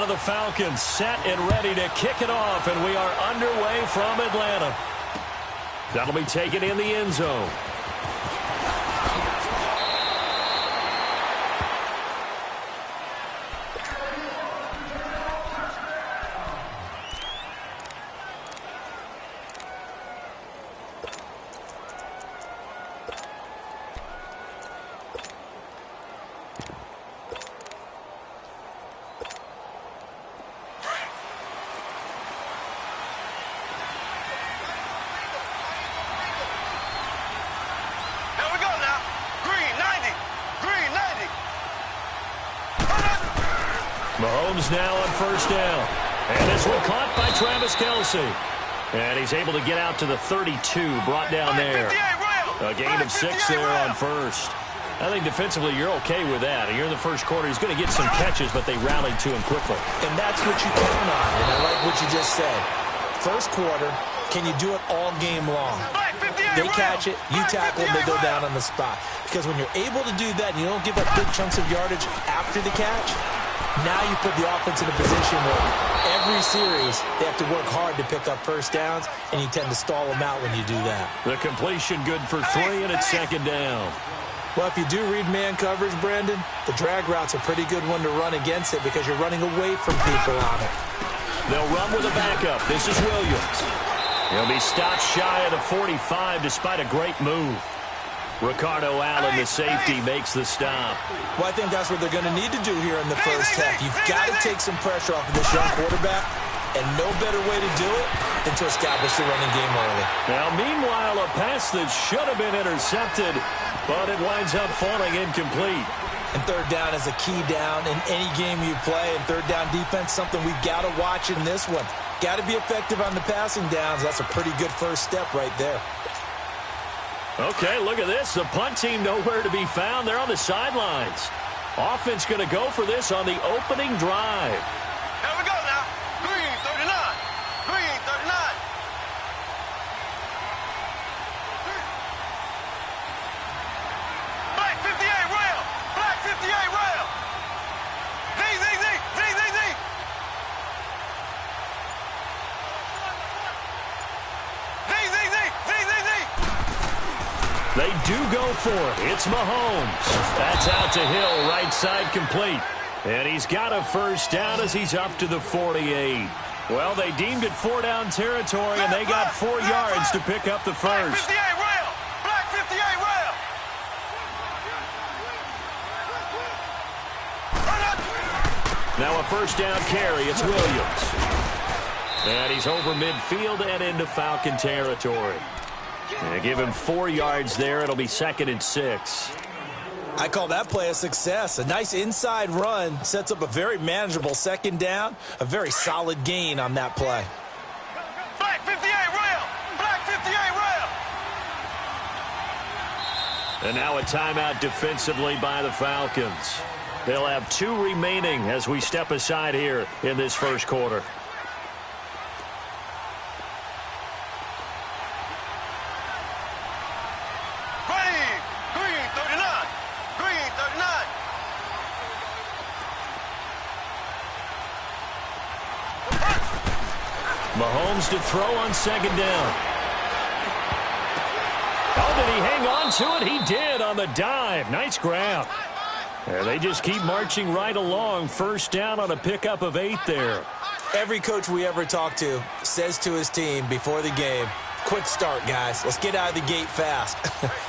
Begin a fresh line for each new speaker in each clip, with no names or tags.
of the Falcons set and ready to kick it off, and we are underway from Atlanta. That'll be taken in the end zone. Mahomes now on first down. And this one caught by Travis Kelce. And he's able to get out to the 32, brought down there. A gain of 6 there on first. I think defensively you're okay with that. You're in the first quarter. He's going to get some catches, but they rallied to him quickly.
And that's what you count on. And I like what you just said. First quarter, can you do it all game long? They catch it, you tackle, they go down on the spot. Because when you're able to do that and you don't give up big chunks of yardage after the catch, now you put the offense in a position where every series they have to work hard to pick up first downs, and you tend to stall them out when you do that.
The completion good for 3, and it's second down.
Well, if you do read man coverage, Brandon, the drag route's a pretty good one to run against it because you're running away from people on it.
They'll run with a backup. This is Williams. He'll be stopped shy of the 45 despite a great move. Ricardo Allen, the safety, makes the stop.
Well, I think that's what they're going to need to do here in the first half. You've got to take some pressure off of this young quarterback, and no better way to do it than to establish the running game early.
Now, meanwhile, a pass that should have been intercepted, but it winds up falling incomplete.
And third down is a key down in any game you play, and third down defense, something we've got to watch in this one. Got to be effective on the passing downs. That's a pretty good first step right there.
Okay, look at this. The punt team nowhere to be found. They're on the sidelines. Offense going to go for this on the opening drive.
Here we go now. Green 39. Green 39. Black 58 rail. Black 58 rail. Z, Z, Z, Z, Z, Z. Z, Z, Z, Z, Z, Z.
They do go for it. It's Mahomes. That's out to Hill, right side complete. And he's got a first down as he's up to the 48. Well, they deemed it 4-down territory, and they got 4 yards to pick up the first.
Black 58 rail. Black 58 rail.
Now a first down carry. It's Williams. And he's over midfield and into Falcon territory. And give him 4 yards there. It'll be 2nd and 6.
I call that play a success. A nice inside run sets up a very manageable second down. A very solid gain on that play.
Black 58 rail. Black 58 rail.
And now a timeout defensively by the Falcons. They'll have 2 remaining as we step aside here in this first quarter. Mahomes to throw on second down. Oh, did he hang on to it? He did on the dive. Nice grab. And they just keep marching right along. First down on a pickup of 8 there.
Every coach we ever talk to says to his team before the game, quick start, guys. Let's get out of the gate fast.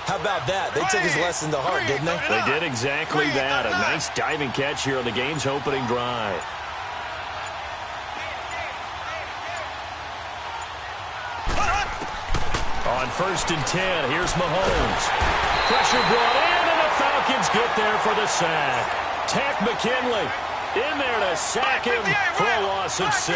How about that? They took his lesson to heart, didn't they?
They did exactly that. A nice diving catch here on the game's opening drive. On 1st and 10, here's Mahomes. Pressure brought in, and the Falcons get there for the sack. Tack McKinley in there to sack him for a loss of 6.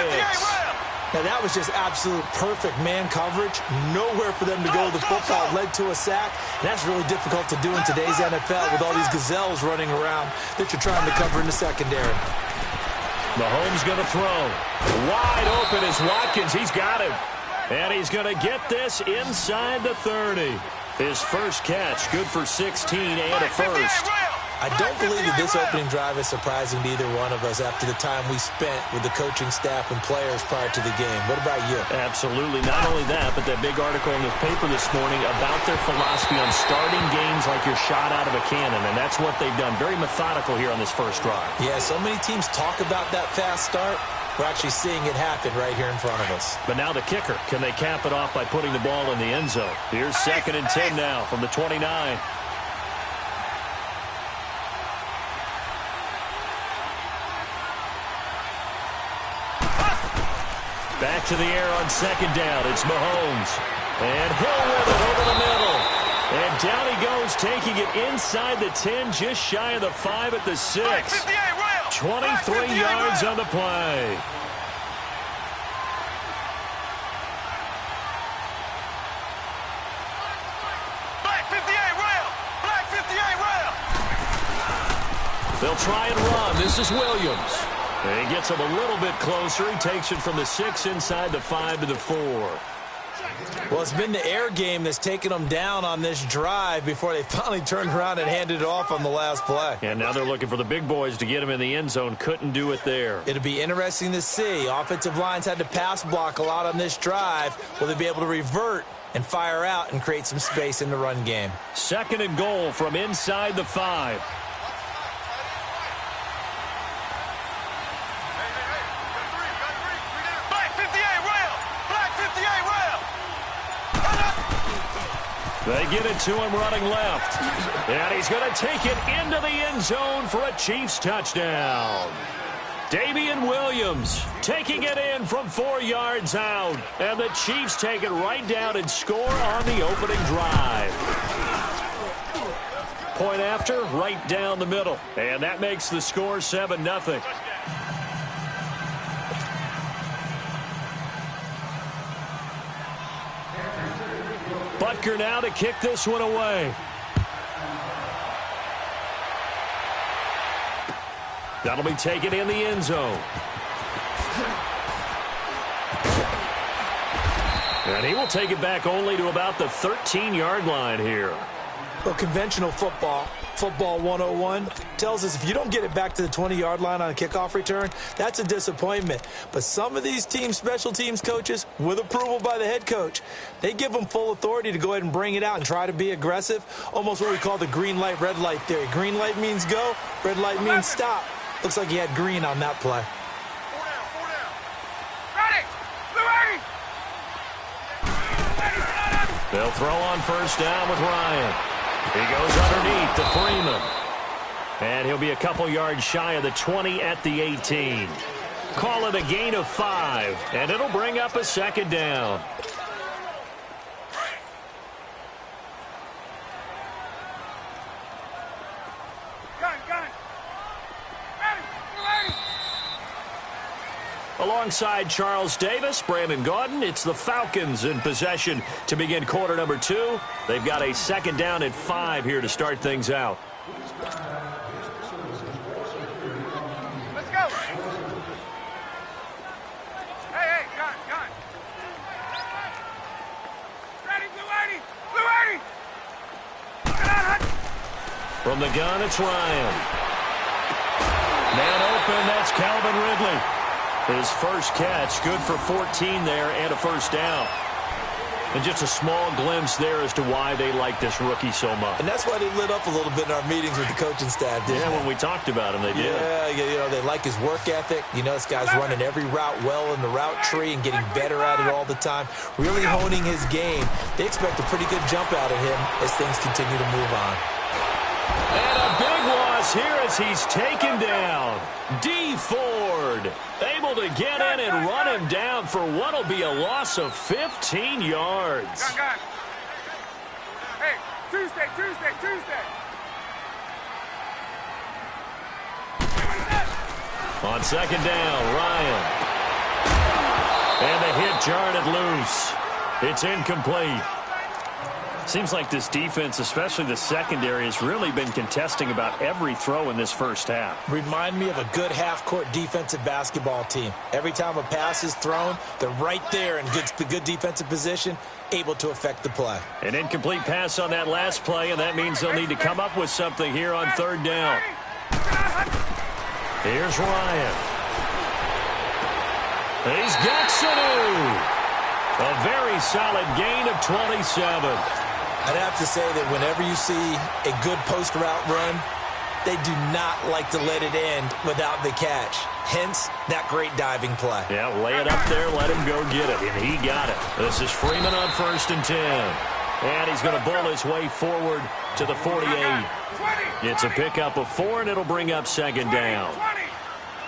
Now, that was just absolute perfect man coverage. Nowhere for them to go. The football led to a sack. And that's really difficult to do in today's NFL with all these gazelles running around that you're trying to cover in the secondary.
Mahomes going to throw. Wide open is Watkins. He's got him. And he's going to get this inside the 30. His first catch, good for 16 and a first.
I don't believe that this opening drive is surprising to either one of us after the time we spent with the coaching staff and players prior to the game. What about you?
Absolutely. Not only that, but that big article in the paper this morning about their philosophy on starting games like you're shot out of a cannon, and that's what they've done. Very methodical here on this first drive.
Yeah, so many teams talk about that fast start. We're actually seeing it happen right here in front of us.
But now the kicker. Can they cap it off by putting the ball in the end zone? Here's 2nd and 10 now from the 29. Back to the air on 2nd down. It's Mahomes. And Hill with it over the middle. And down he goes, taking it inside the 10, just shy of the 5 at the 6. 23 yards on the play.
Black 58 rail. Black 58 rail.
They'll try and run. This is Williams. And he gets him a little bit closer. He takes it from the 6 inside the 5 to the 4.
Well, it's been the air game that's taken them down on this drive before they finally turned around and handed it off on the last play.
And now they're looking for the big boys to get him in the end zone. Couldn't do it there.
It'll be interesting to see. Offensive lines had to pass block a lot on this drive. Will they be able to revert and fire out and create some space in the run game?
2nd and goal from inside the 5. They get it to him running left. And he's going to take it into the end zone for a Chiefs touchdown. Damian Williams taking it in from 4 yards out. And the Chiefs take it right down and score on the opening drive. Point after, right down the middle. And that makes the score 7-0. Butker now to kick this one away. That'll be taken in the end zone. And he will take it back only to about the 13-yard line here.
Well, conventional football 101, tells us if you don't get it back to the 20-yard line on a kickoff return, that's a disappointment. But some of these teams, special teams coaches, with approval by the head coach, they give them full authority to go ahead and bring it out and try to be aggressive, almost what we call the green light, red light theory. Green light means go, red light means stop. Looks like he had green on that play.
4 down.
They'll throw on first down with Ryan. He goes underneath to Freeman. And he'll be a couple yards shy of the 20 at the 18. Call it a gain of 5, and it'll bring up a 2nd down. Alongside Charles Davis, Brandon Gaudin, it's the Falcons in possession to begin quarter number 2. They've got a 2nd down and 5 here to start things out.
Let's go. Hey, gun. Ready, Blue 80.
From the gun, it's Ryan. Man open, that's Calvin Ridley. His first catch, good for 14 there and a first down. And just a small glimpse there as to why they like this rookie so much.
And that's why they lit up a little bit in our meetings with the coaching staff.
Yeah, when we talked about him, they did.
Yeah, they like his work ethic. This guy's running every route well in the route tree and getting better at it all the time. Really honing his game. They expect a pretty good jump out of him as things continue to move on.
And a big loss here as he's taken down. D. Ford able to get in and run him down for what will be a loss of 15 yards.
Gun. Hey, Tuesday.
On 2nd down, Ryan. And the hit jarred it loose. It's incomplete. Seems like this defense, especially the secondary, has really been contesting about every throw in this first half.
Remind me of a good half-court defensive basketball team. Every time a pass is thrown, they're right there in good defensive position, able to affect the play.
An incomplete pass on that last play, and that means they'll need to come up with something here on third down. Here's Ryan. He's got Sanu. A very solid gain of 27.
I'd have to say that whenever you see a good post route run, they do not like to let it end without the catch. Hence, that great diving play.
Yeah, lay it up there, let him go get it, and he got it. This is Freeman on 1st and 10. And he's going to bull his way forward to the 48. It's a pickup of 4, and it'll bring up 2nd down.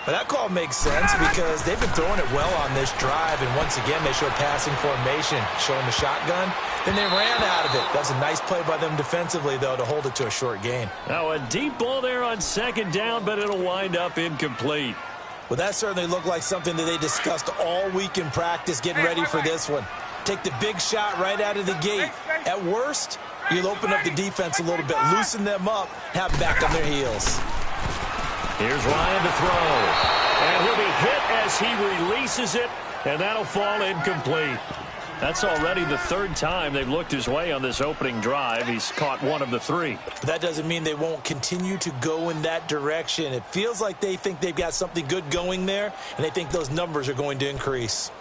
But that call makes sense because they've been throwing it well on this drive, and once again, they show passing formation, showing the shotgun. Then they ran out of it. That's a nice play by them defensively, though, to hold it to a short gain.
Now, a deep ball there on 2nd down, but it'll wind up incomplete.
Well, that certainly looked like something that they discussed all week in practice, getting ready for this one. Take the big shot right out of the gate. At worst, you'll open up the defense a little bit, loosen them up, have them back on their heels.
Here's Ryan to throw. And he'll be hit as he releases it, and that'll fall incomplete. That's already the 3rd time they've looked his way on this opening drive. He's caught 1 of the 3.
But that doesn't mean they won't continue to go in that direction. It feels like they think they've got something good going there, and they think those numbers are going to increase.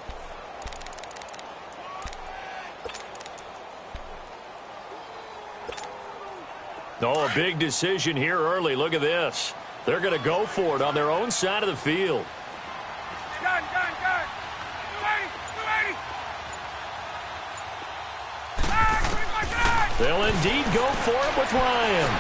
Oh, a big decision here early. Look at this. They're going to go for it on their own side of the field.
Gun. 280.
They'll indeed go for it with Ryan.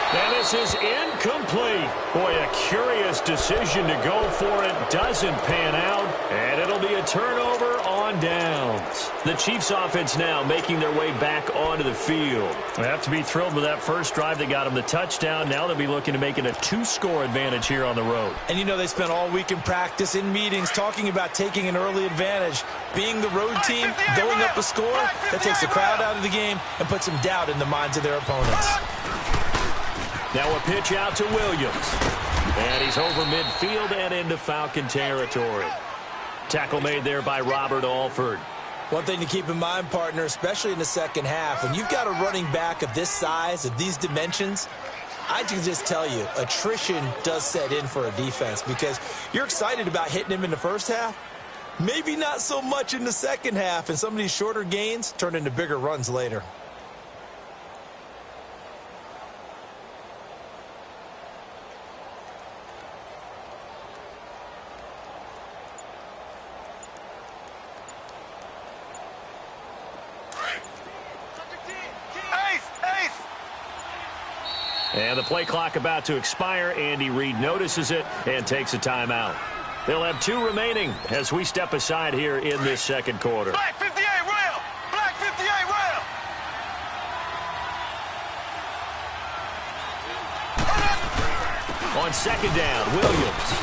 And this is incomplete. Boy, a curious decision to go for it. Doesn't pan out. And it'll be a turnover on downs. The Chiefs offense now making their way back onto the field. They have to be thrilled with that first drive that got them the touchdown. Now they'll be looking to make it a 2-score advantage here on the road.
And you know they spent all week in practice, in meetings, talking about taking an early advantage. Being the road team, going up a score, that takes the crowd out of the game and puts some doubt in the minds of their opponents.
Now a pitch out to Williams. And he's over midfield and into Falcon territory. Tackle made there by Robert Alford.
One thing to keep in mind, partner, especially in the second half, when you've got a running back of this size, of these dimensions, I can just tell you, attrition does set in for a defense because you're excited about hitting him in the first half. Maybe not so much in the second half, and some of these shorter gains turn into bigger runs later.
And the play clock about to expire. Andy Reid notices it and takes a timeout. They'll have 2 remaining as we step aside here in this second quarter.
Black 58 rail. Black 58 rail.
On 2nd down, Williams.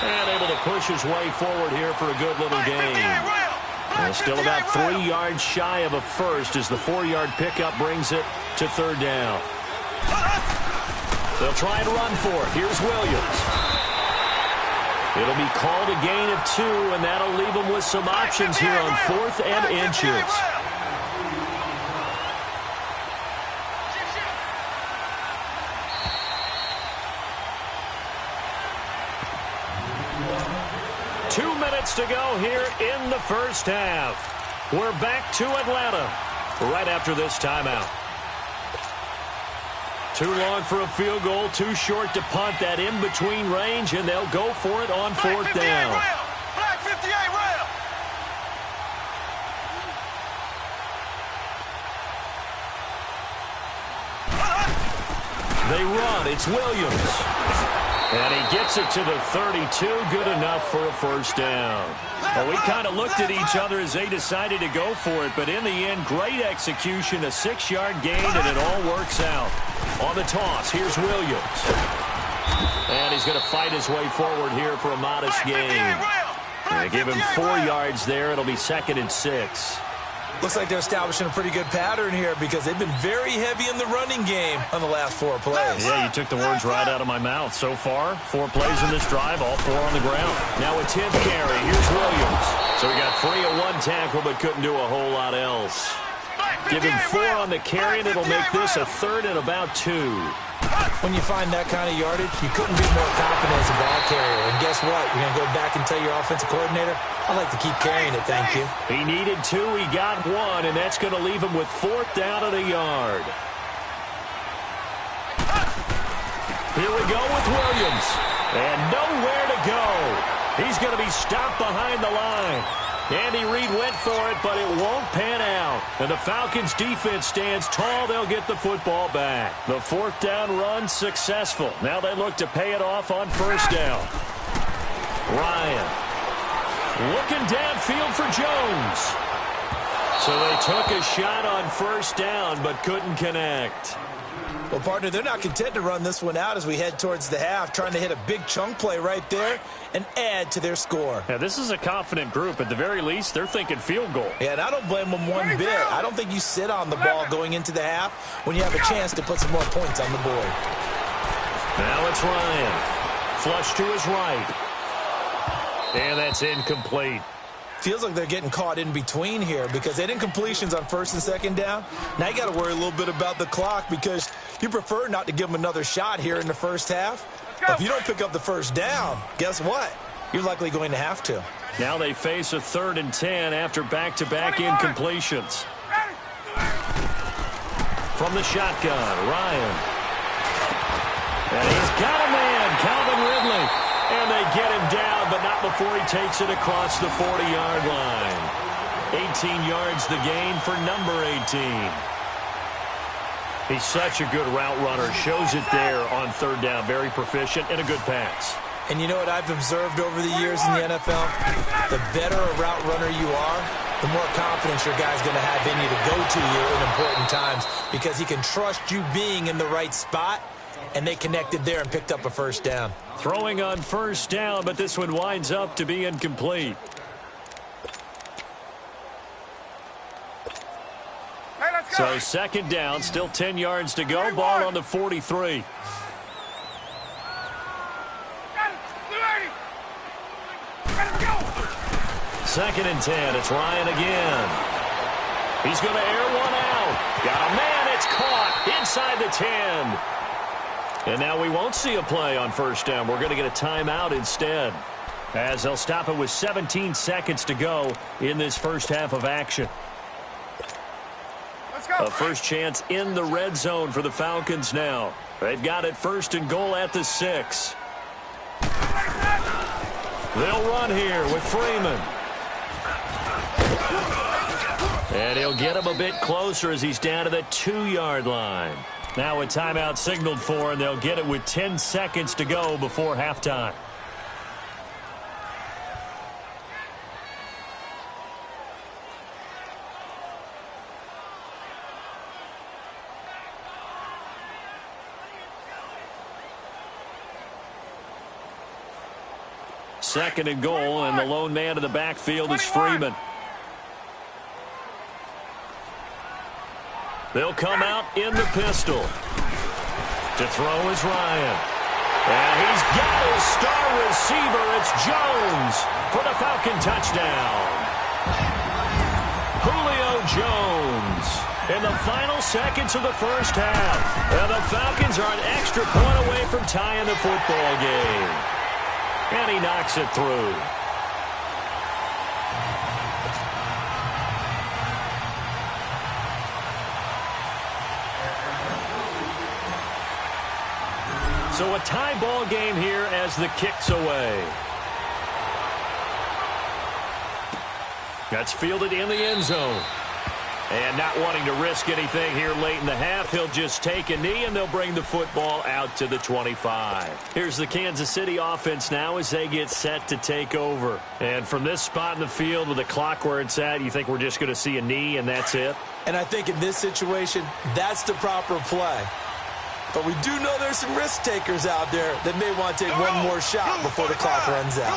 And able to push his way forward here for a good little gain. And still about 3 yards shy of a first as the 4-yard pickup brings it to 3rd down. They'll try and run for it. Here's Williams. It'll be called a gain of 2, and that'll leave them with some options here on 4th and inches. Two minutes to go here in the first half. We're back to Atlanta right after this timeout. Too long for a field goal, too short to punt. That in-between range, and they'll go for it on 4th down.
Black 58 rail.
They run. It's Williams. And he gets it to the 32. Good enough for a first down. Well, we kind of looked at each other as they decided to go for it, but in the end, great execution, a 6-yard gain, and it all works out. On the toss, here's Williams. And he's going to fight his way forward here for a modest gain. They give him 4 yards there. It'll be 2nd and 6.
Looks like they're establishing a pretty good pattern here because they've been very heavy in the running game on the last 4 plays.
Yeah, you took the words right out of my mouth. So far, 4 plays in this drive, all 4 on the ground. Now a 10th carry. Here's Williams. So he got free of 1 tackle but couldn't do a whole lot else. Give him 4 on the carry, and it'll make this a 3rd and about 2.
When you find that kind of yardage, you couldn't be more confident as a ball carrier. And guess what? You're going to go back and tell your offensive coordinator, I'd like to keep carrying it, thank you.
He needed 2. He got 1, and that's going to leave him with 4th down at a yard. Here we go with Williams. And nowhere to go. He's going to be stopped behind the line. Andy Reid went for it, but it won't pan out. And the Falcons' defense stands tall. They'll get the football back. The 4th down run successful. Now they look to pay it off on 1st down. Ryan looking downfield for Jones. So they took a shot on 1st down, but couldn't connect.
Well, partner, they're not content to run this one out as we head towards the half, trying to hit a big chunk play right there and add to their score.
Yeah, this is a confident group. At the very least, they're thinking field goal.
Yeah, and I don't blame them one bit. I don't think you sit on the ball going into the half when you have a chance to put some more points on the board.
Now it's Ryan. Flush to his right. And that's incomplete.
Feels like they're getting caught in between here because they didn't completions on 1st and 2nd down. Now you got to worry a little bit about the clock because you prefer not to give them another shot here in the 1st half. But if you don't pick up the 1st down, guess what? You're likely going to have to.
Now they face a 3rd and 10 after back-to-back incompletions. From the shotgun, Ryan. And he's got a man, Calvin Ridley. And they get him down, but not before he takes it across the 40-yard line. 18 yards the gain for number 18. He's such a good route runner. Shows it there on 3rd down. Very proficient and a good pass.
And you know what I've observed over the years in the NFL? The better a route runner you are, the more confidence your guy's going to have in you to go to you in important times because he can trust you being in the right spot, and they connected there and picked up a 1st down.
Throwing on 1st down, but this one winds up to be incomplete. So 2nd down, still 10 yards to go. Ball on the 43. Second and 10. It's Ryan again. He's going to air one out. Got a man. It's caught inside the 10. And now we won't see a play on 1st down. We're going to get a timeout instead, as they'll stop it with 17 seconds to go in this 1st half of action. A first chance in the red zone for the Falcons now. They've got it 1st and goal at the 6. They'll run here with Freeman. And he'll get him a bit closer as he's down to the 2-yard line. Now a timeout signaled for, and they'll get it with 10 seconds to go before halftime. Second and goal, and the lone man in the backfield is Freeman. They'll come out in the pistol. To throw is Ryan. And he's got his star receiver. It's Jones for the Falcon touchdown. Julio Jones in the final seconds of the 1st half. And the Falcons are an extra point away from tying the football game. And he knocks it through. So a tie ball game here as the kick's away. That's fielded in the end zone. And not wanting to risk anything here late in the half, he'll just take a knee, and they'll bring the football out to the 25. Here's the Kansas City offense now as they get set to take over. And from this spot in the field with the clock where it's at, you think we're just going to see a knee and that's it?
And I think in this situation, that's the proper play. But we do know there's some risk takers out there that may want to take one more shot before the clock runs out.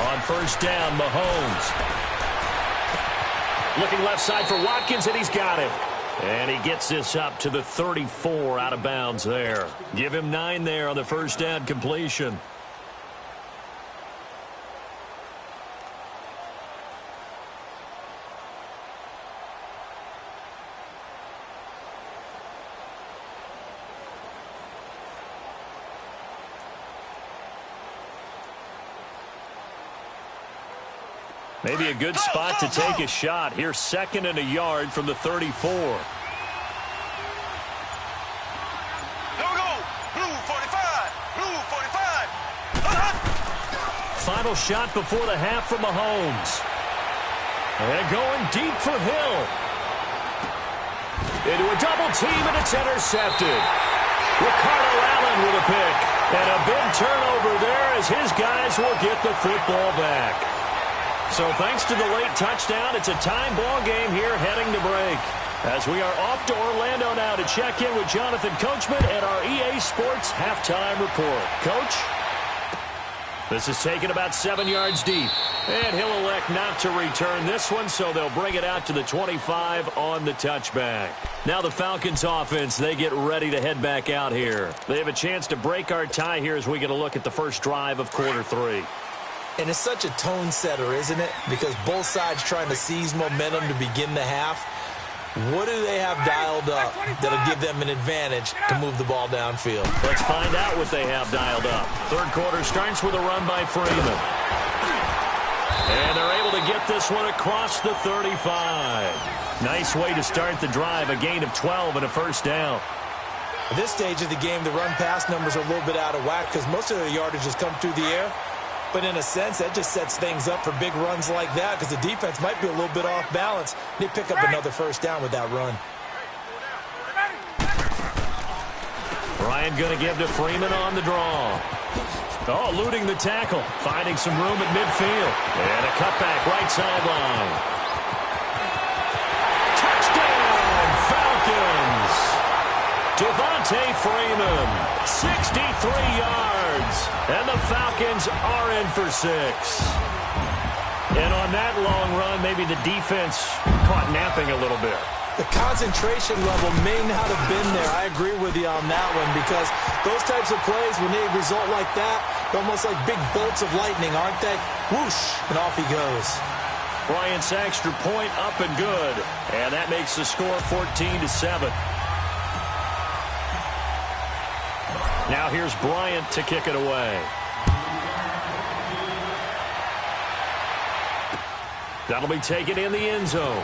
On first down, Mahomes. Looking left side for Watkins, and he's got him. And he gets this up to the 34 out of bounds there. Give him 9 there on the first down completion. Maybe a good spot to take a shot. Here's 2nd and a yard from the 34.
There we go. Blue 45. Blue 45.
Final shot before the half from Mahomes. And going deep for Hill. Into a double team, and it's intercepted. Ricardo Allen with a pick. And a big turnover there as his guys will get the football back. So thanks to the late touchdown, it's a time ball game here heading to break. As we are off to Orlando now to check in with Jonathan Coachman at our EA Sports Halftime Report. Coach? This is taken about 7 yards deep. And he'll elect not to return this one, so they'll bring it out to the 25 on the touchback. Now the Falcons offense, they get ready to head back out here. They have a chance to break our tie here as we get a look at the first drive of quarter 3.
And it's such a tone setter, isn't it? Because both sides trying to seize momentum to begin the half. What do they have dialed up that'll give them an advantage to move the ball downfield?
Let's find out what they have dialed up. Third quarter starts with a run by Freeman. And they're able to get this one across the 35. Nice way to start the drive, a gain of 12 and a first down.
At this stage of the game, the run-pass numbers are a little bit out of whack because most of their yardage has come through the air. But in a sense, that just sets things up for big runs like that because the defense might be a little bit off balance. They pick up another first down with that run.
Bryant going to give to Freeman on the draw. Oh, eluding the tackle. Finding some room at midfield. And a cutback right sideline. Touchdown, Falcons! Devontae Freeman, 63 yards. And the Falcons are in for 6. And on that long run, maybe the defense caught napping a little bit.
The concentration level may not have been there. I agree with you on that one because those types of plays, when they result like that, they're almost like big bolts of lightning, aren't they? Whoosh, and off he goes.
Bryant's extra point up and good. And that makes the score 14-7. Now here's Bryant to kick it away. That'll be taken in the end zone.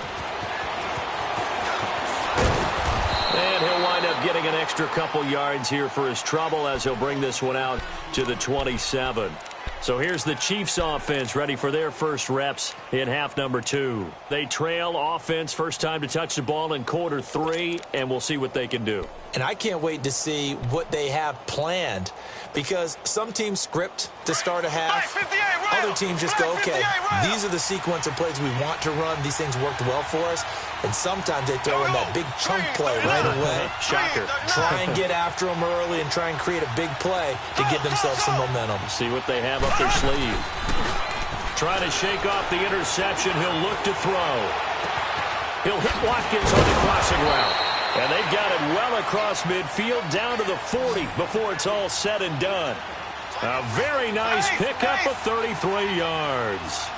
And he'll wind up getting an extra couple yards here for his trouble as he'll bring this one out to the 27. So here's the Chiefs offense ready for their first reps in half number 2. They trail offense first time to touch the ball in quarter 3, and we'll see what they can do.
And I can't wait to see what they have planned because some teams script to start a half. Other teams just go, okay, these are the sequence of plays we want to run. These things worked well for us. And sometimes they throw in that big chunk play right away.
Shocker.
Try and get after them early and try and create a big play to give themselves some momentum.
See what they have up their sleeve. Trying to shake off the interception. He'll look to throw. He'll hit Watkins on the crossing route. And they've got it well across midfield down to the 40 before it's all said and done. A very nice pickup of 33 yards.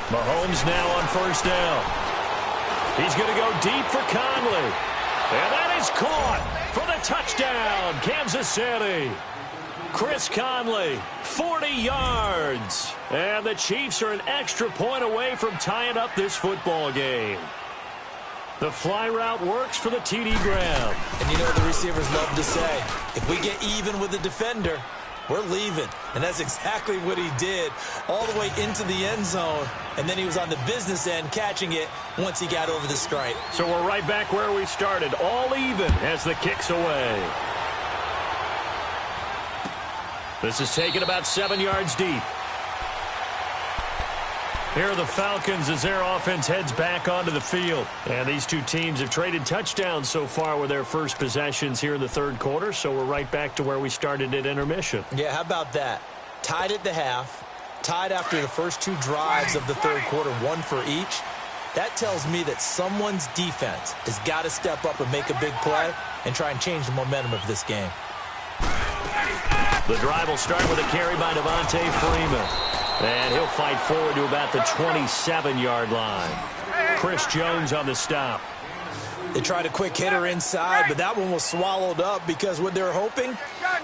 Mahomes now on first down. He's going to go deep for Conley. And that is caught for the touchdown, Kansas City. Chris Conley, 40 yards. And the Chiefs are an extra point away from tying up this football game. The fly route works for the TD grab.
And you know what the receivers love to say? If we get even with the defender, we're leaving. And that's exactly what he did all the way into the end zone. And then he was on the business end catching it once he got over the stripe.
So we're right back where we started, all even as the kick's away. This is taken about 7 yards deep. Here are the Falcons as their offense heads back onto the field. And these two teams have traded touchdowns so far with their first possessions here in the third quarter, so we're right back to where we started at intermission.
Yeah, how about that? Tied at the half, tied after the first two drives of the third quarter, one for each. That tells me that someone's defense has got to step up and make a big play and try and change the momentum of this game.
The drive will start with a carry by Devontae Freeman. And he'll fight forward to about the 27-yard line. Chris Jones on the stop.
They tried a quick hitter inside, but that one was swallowed up because what they're hoping,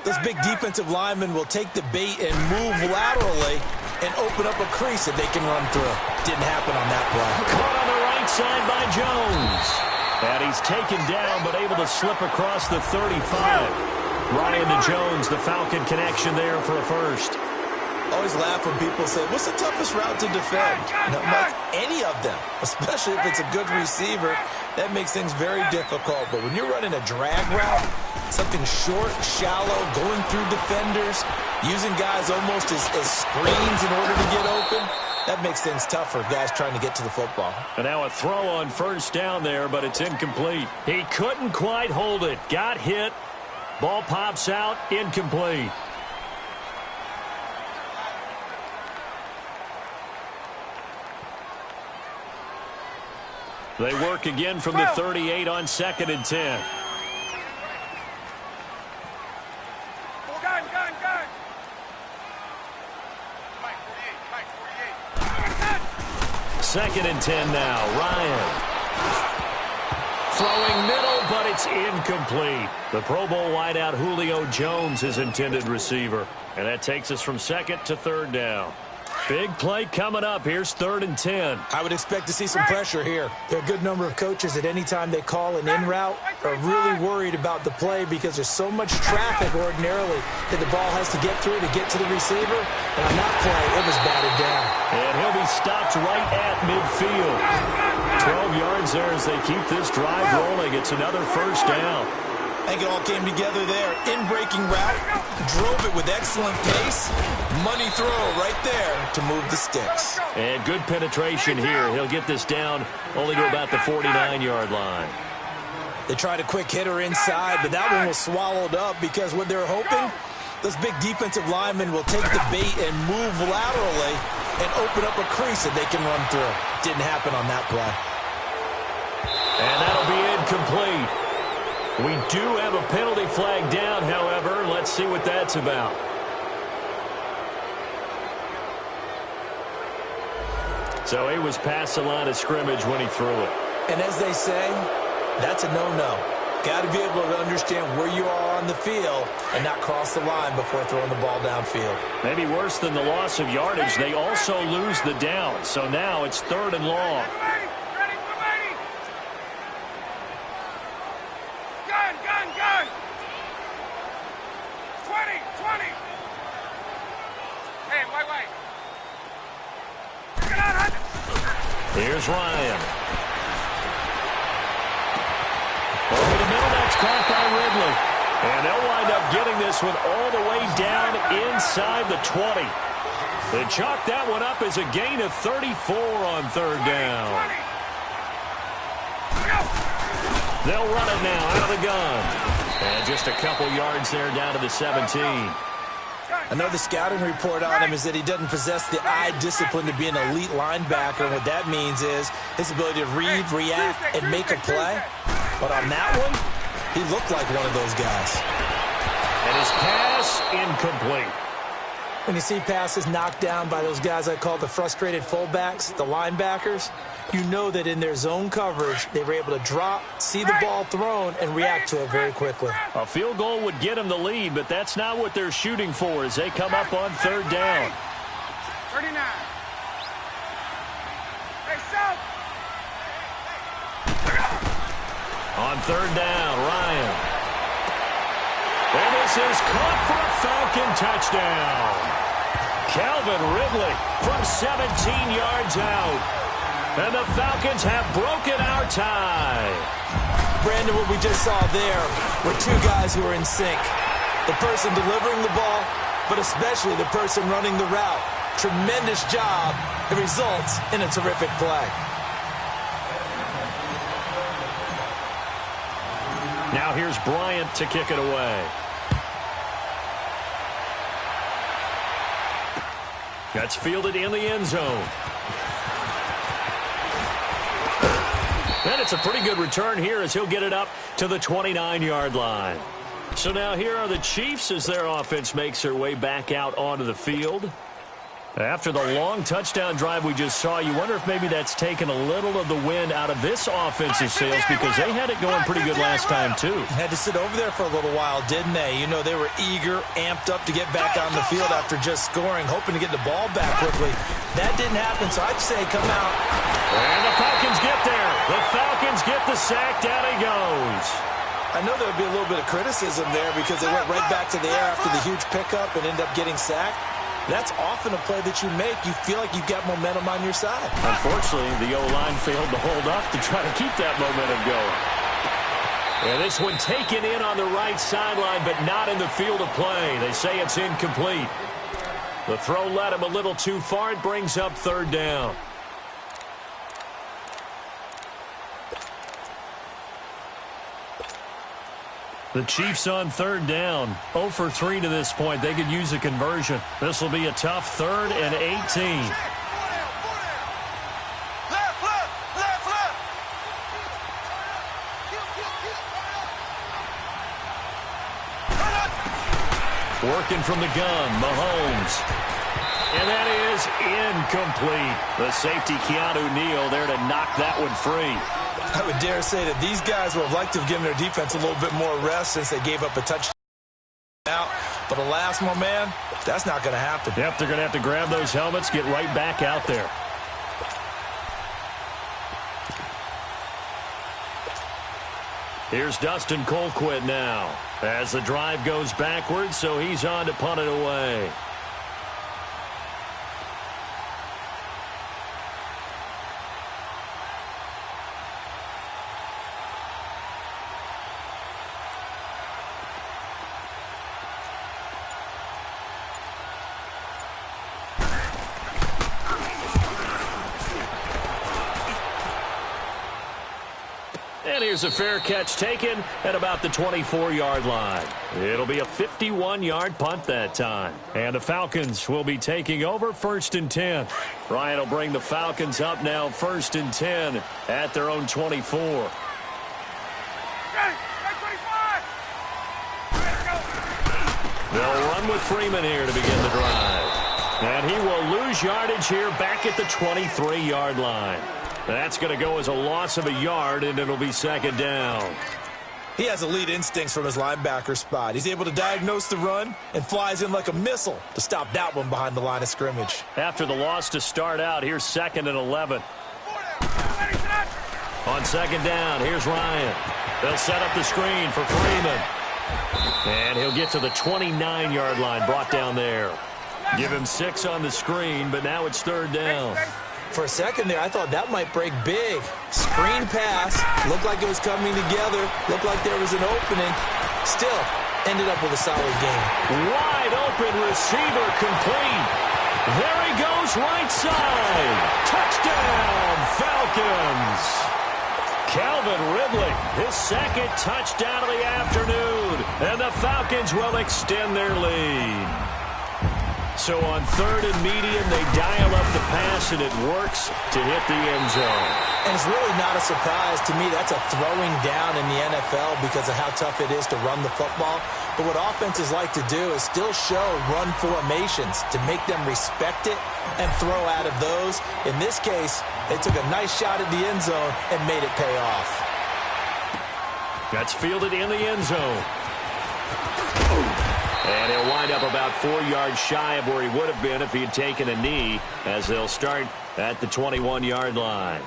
those big defensive linemen will take the bait and move laterally and open up a crease that they can run through. Didn't happen on that play.
Caught on the right side by Jones. And he's taken down but able to slip across the 35. Ryan to Jones, the Falcon connection there for a first.
Always laugh when people say, what's the toughest route to defend? Not much, any of them, especially if it's a good receiver. That makes things very difficult. But when you're running a drag route, something short, shallow, going through defenders, using guys almost as screens in order to get open, that makes things tough for guys trying to get to the football.
And now a throw on first down there, but it's incomplete. He couldn't quite hold it. Got hit. Ball pops out, incomplete. They work again from the 38 on 2nd and 10.
Gun.
2nd and 10 now. Ryan. Throwing middle, but it's incomplete. The Pro Bowl wideout Julio Jones is intended receiver. And that takes us from 2nd to 3rd down. Big play coming up. Here's 3rd and 10.
I would expect to see some pressure here. There are a good number of coaches at any time they call an in route are really worried about the play because there's so much traffic ordinarily that the ball has to get through to get to the receiver. And on that play, it was batted down.
And he'll be stopped right at midfield. 12 yards there as they keep this drive rolling. It's another first down.
I think it all came together there. In-breaking route, drove it with excellent pace. Money throw right there to move the sticks.
And good penetration here. He'll get this down only to about the 49-yard line.
They tried a quick hitter inside, but that one was swallowed up because what they're hoping, those big defensive linemen will take the bait and move laterally and open up a crease that they can run through. Didn't happen on that play.
And that'll be incomplete. We do have a penalty flag down, however. Let's see what that's about. So he was past the line of scrimmage when he threw it.
And as they say, that's a no-no. Got to be able to understand where you are on the field and not cross the line before throwing the ball downfield.
Maybe worse than the loss of yardage, they also lose the down. So now it's 3rd and long.
Gun. 20. Hey, wait. Get out,
Here's Ryan. Over the middle, that's caught by Ridley. And they'll wind up getting this one all the way down inside the 20. They chalk that one up as a gain of 34 on 3rd down. They'll run it now out of the gun. And just a couple yards there down to the 17.
Another scouting report on him is that he doesn't possess the eye discipline to be an elite linebacker. And what that means is his ability to read, react, and make a play. But on that one, he looked like one of those guys.
And his pass incomplete.
When you see passes knocked down by those guys I call the frustrated fullbacks, the linebackers, you know that in their zone coverage, they were able to drop, see the ball thrown, and react to it very quickly.
A field goal would get them the lead, but that's not what they're shooting for as they come up on 3rd down.
39. Hey, South.
On 3rd down, Ryan. And this is caught for a Falcon touchdown. Calvin Ridley from 17 yards out. And the Falcons have broken our tie.
Brandon, what we just saw there were two guys who were in sync. The person delivering the ball, but especially the person running the route. tremendous job. It results in a terrific play.
Now here's Bryant to kick it away. That's fielded in the end zone. And it's a pretty good return here as he'll get it up to the 29-yard line. So now here are the Chiefs as their offense makes their way back out onto the field. After the long touchdown drive we just saw, you wonder if maybe that's taken a little of the wind out of this offense's sails because they had it going pretty good last time, too.
Had to sit over there for a little while, didn't they? You know, they were eager, amped up to get back on the field after just scoring, hoping to get the ball back quickly. That didn't happen, so I'd say come out.
And the Falcons get there. The Falcons get the sack. Down he goes.
I know there would be a little bit of criticism there because they went right back to the air after the huge pickup and ended up getting sacked. That's often a play that you make. You feel like you've got momentum on your side.
Unfortunately, the O-line failed to hold up to try to keep that momentum going. And this one taken in on the right sideline, but not in the field of play. They say it's incomplete. The throw led him a little too far. It brings up third down. The Chiefs on third down. 0 for 3 to this point. They could use a conversion. This will be a tough 3rd and 18. Working from the gun, Mahomes. And that is incomplete. The safety, Keanu Neal, there to knock that one free.
I would dare say that these guys would have liked to have given their defense a little bit more rest since they gave up a touchdown out. But alas, my man, that's not going to happen.
Yep, they're going to have to grab those helmets, get right back out there. Here's Dustin Colquitt now as the drive goes backwards, so he's on to punt it away. And here's a fair catch taken at about the 24-yard line. It'll be a 51-yard punt that time. And the Falcons will be taking over 1st and 10. Ryan will bring the Falcons up now 1st and 10 at their own 24. They'll run with Freeman here to begin the drive. And he will lose yardage here back at the 23-yard line. That's going to go as a loss of a yard, and it'll be 2nd down.
He has elite instincts from his linebacker spot. He's able to diagnose the run and flies in like a missile to stop that one behind the line of scrimmage.
After the loss to start out, here's 2nd and 11. On 2nd down, here's Ryan. They'll set up the screen for Freeman. And he'll get to the 29-yard line, brought down there. Give him 6 on the screen, but now it's 3rd down.
For a second there, I thought that might break big. Screen pass. Looked like it was coming together. Looked like there was an opening. Still, ended up with a solid game.
Wide open receiver complete. There he goes, right side. Touchdown, Falcons. Calvin Ridley, his 2nd touchdown of the afternoon. And the Falcons will extend their lead. So on 3rd and medium, they dial up the pass, and it works to hit the end zone.
And it's really not a surprise to me. That's a throwing down in the NFL because of how tough it is to run the football. But what offenses like to do is still show run formations to make them respect it and throw out of those. In this case, they took a nice shot at the end zone and made it pay off.
That's fielded in the end zone. And he'll wind up about 4 yards shy of where he would have been if he had taken a knee, as they'll start at the 21-yard line.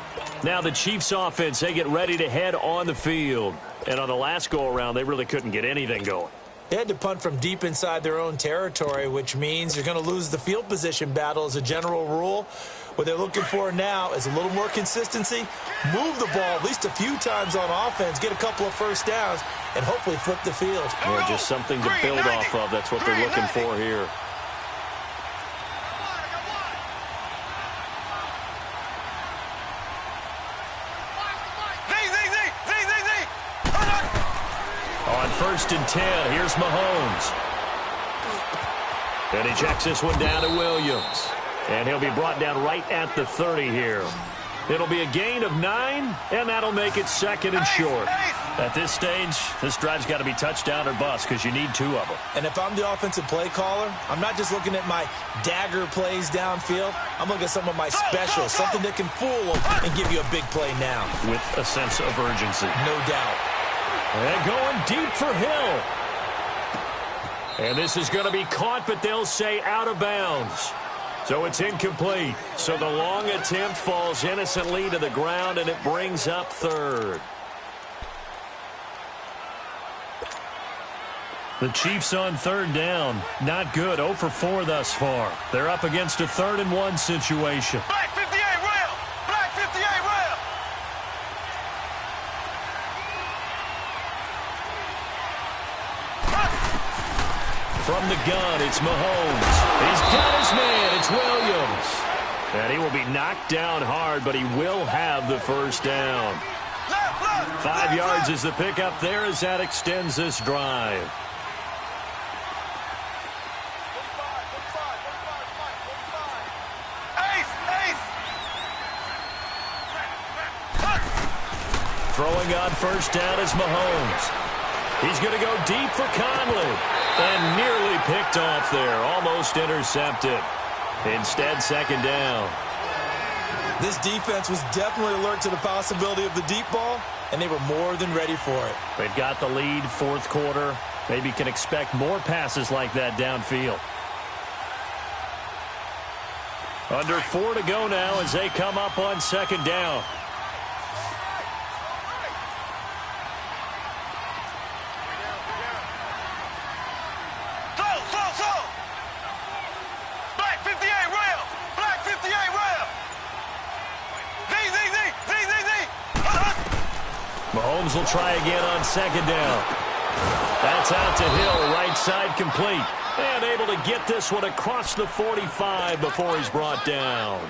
Now the Chiefs offense, they get ready to head on the field. And on the last go-around, they really couldn't get anything going.
They had to punt from deep inside their own territory, which means you're going to lose the field position battle as a general rule. What they're looking for now is a little more consistency, move the ball at least a few times on offense, get a couple of first downs, and hopefully flip the field.
Yeah, just something to build off of. That's what they're looking for here. 1st and 10. Here's Mahomes. And he checks this one down to Williams. And he'll be brought down right at the 30 here. It'll be a gain of 9, and that'll make it 2nd and short. At this stage, this drive's got to be touchdown or bust because you need 2 of them.
And if I'm the offensive play caller, I'm not just looking at my dagger plays downfield. I'm looking at some of my specials, something that can fool them and give you a big play now.
With a sense of urgency.
No doubt.
And going deep for Hill. And this is going to be caught, but they'll say out of bounds. So it's incomplete. So the long attempt falls innocently to the ground, and it brings up 3rd. The Chiefs on 3rd down. Not good. 0 for 4 thus far. They're up against a 3rd and 1 situation.
Black 58 rail. Black 58 rail.
From the gun, it's Mahomes. He's got his man. It's Williams. And he will be knocked down hard, but he will have the 1st down. 5 yards is the pickup there as that extends this drive. Throwing on 1st down is Mahomes. He's going to go deep for Conley. And nearly picked off there. Almost intercepted. Instead, 2nd down.
This defense was definitely alert to the possibility of the deep ball, and they were more than ready for it.
They've got the lead, 4th quarter. Maybe can expect more passes like that downfield. Under 4 to go now as they come up on 2nd down. Mahomes will try again on 2nd down. That's out to Hill, right side complete. And able to get this one across the 45 before he's brought down.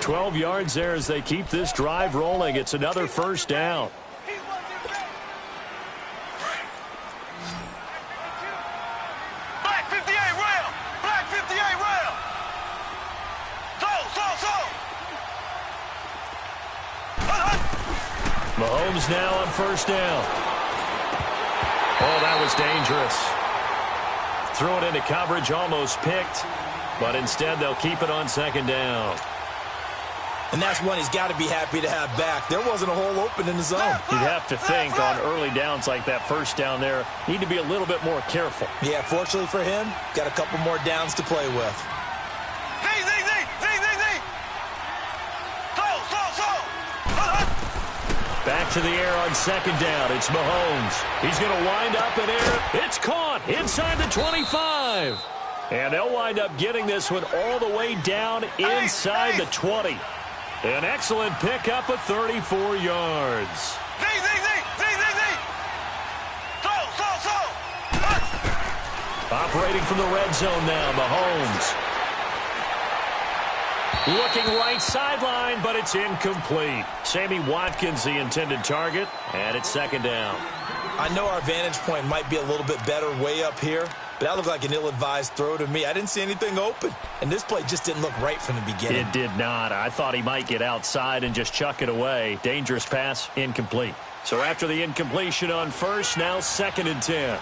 12 yards there as they keep this drive rolling. It's another 1st down.
Black 58 rail. Black 58 rail.
Mahomes now on 1st down. Oh, that was dangerous. Threw it into coverage, almost picked. But instead, they'll keep it on 2nd down.
And that's one he's got to be happy to have back. There wasn't a hole open in the zone.
You'd have to think on early downs like that 1st down there, need to be a little bit more careful.
Yeah, fortunately for him, got a couple more downs to play with.
Back to the air on 2nd down. It's Mahomes. He's going to wind up in air. It's caught inside the 25. And they'll wind up getting this one all the way down inside the 20. An excellent pickup of 34 yards. Operating from the red zone now, Mahomes. Looking right sideline, but it's incomplete. Sammy Watkins, the intended target, and it's 2nd down.
I know our vantage point might be a little bit better way up here, but that looked like an ill-advised throw to me. I didn't see anything open, and this play just didn't look right from the beginning.
It did not. I thought he might get outside and just chuck it away. Dangerous pass, incomplete. So after the incompletion on 1st, now 2nd and 10.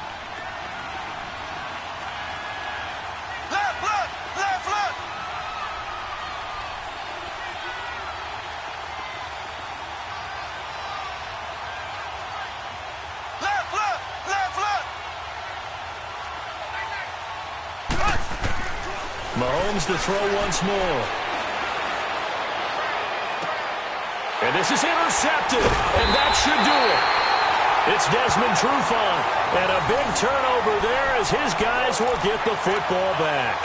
Mahomes to throw once more. And this is intercepted, and that should do it. It's Desmond Trufant, and a big turnover there as his guys will get the football back.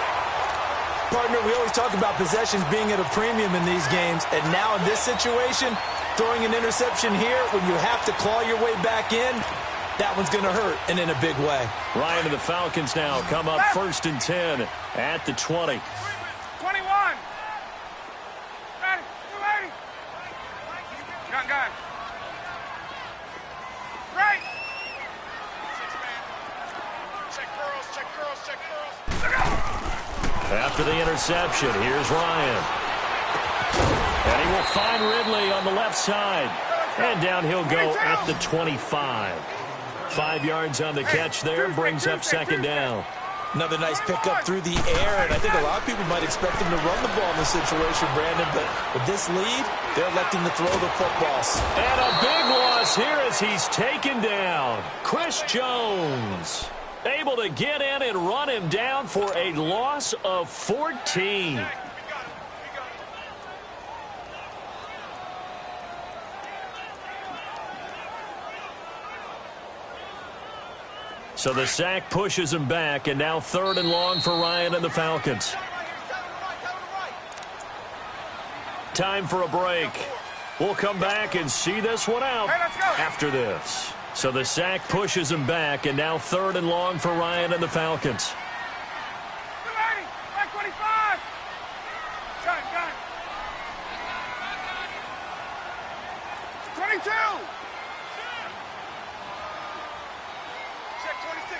Partner, we always talk about possessions being at a premium in these games, and now in this situation, throwing an interception here when you have to claw your way back in, that one's going to hurt, and in a big way.
Ryan and the Falcons now come up 1st and 10 at the 20.
21. Ready. 280. Gun. Right.
After the interception, here's Ryan. And he will find Ridley on the left side. And down he'll go at the 25. 5 yards on the catch there, brings up second down.
Another nice pickup through the air, and I think a lot of people might expect him to run the ball in this situation, Brandon, but with this lead, they're electing to throw the footballs.
And a big loss here as he's taken down. Chris Jones able to get in and run him down for a loss of 14. So the sack pushes him back, and now 3rd and long for Ryan and the Falcons. Time for a break. We'll come back and see this one out after this. So the sack pushes him back, and now 3rd and long for Ryan and the Falcons.
25. Got it. 22. Check 26.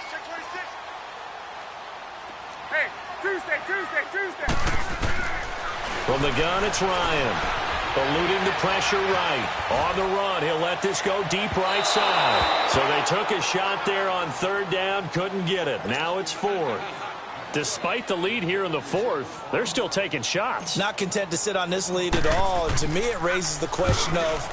Hey, Tuesday.
From the gun, it's Ryan. Eluding the pressure right. On the run, he'll let this go deep right side. So they took a shot there on 3rd down, couldn't get it. Now it's 4th. Despite the lead here in the 4th, they're still taking shots.
Not content to sit on this lead at all. And to me, it raises the question of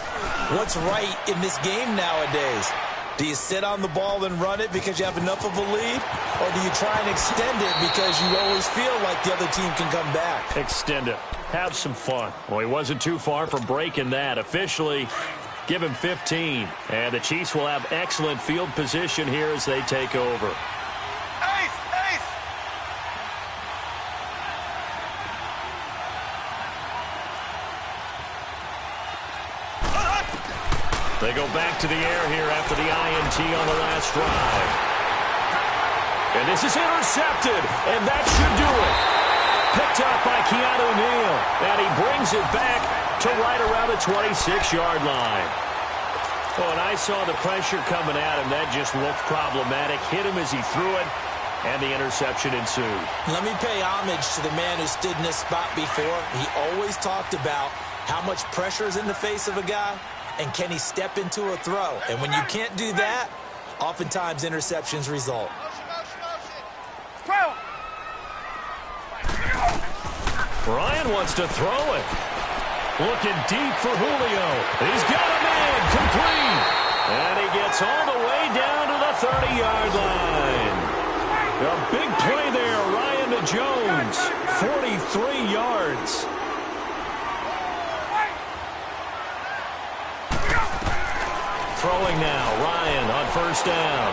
what's right in this game nowadays. Do you sit on the ball and run it because you have enough of a lead? Or do you try and extend it because you always feel like the other team can come back?
Extend it. Have some fun. Well, he wasn't too far from breaking that. Officially, give him 15. And the Chiefs will have excellent field position here as they take over.
Ace!
They go back to the air here after the INT on the last drive. And this is intercepted, and that should do it. Picked up by Keanu Neal, and he brings it back to right around the 26-yard line. Oh, and I saw the pressure coming at him. That just looked problematic. Hit him as he threw it, and the interception ensued.
Let me pay homage to the man who stood in this spot before. He always talked about how much pressure is in the face of a guy, and can he step into a throw? And when you can't do that, oftentimes interceptions result.
Ryan wants to throw it. Looking deep for Julio. He's got a man complete. And he gets all the way down to the 30-yard line. A big play there, Ryan to Jones. 43 yards. Throwing now, Ryan on 1st down.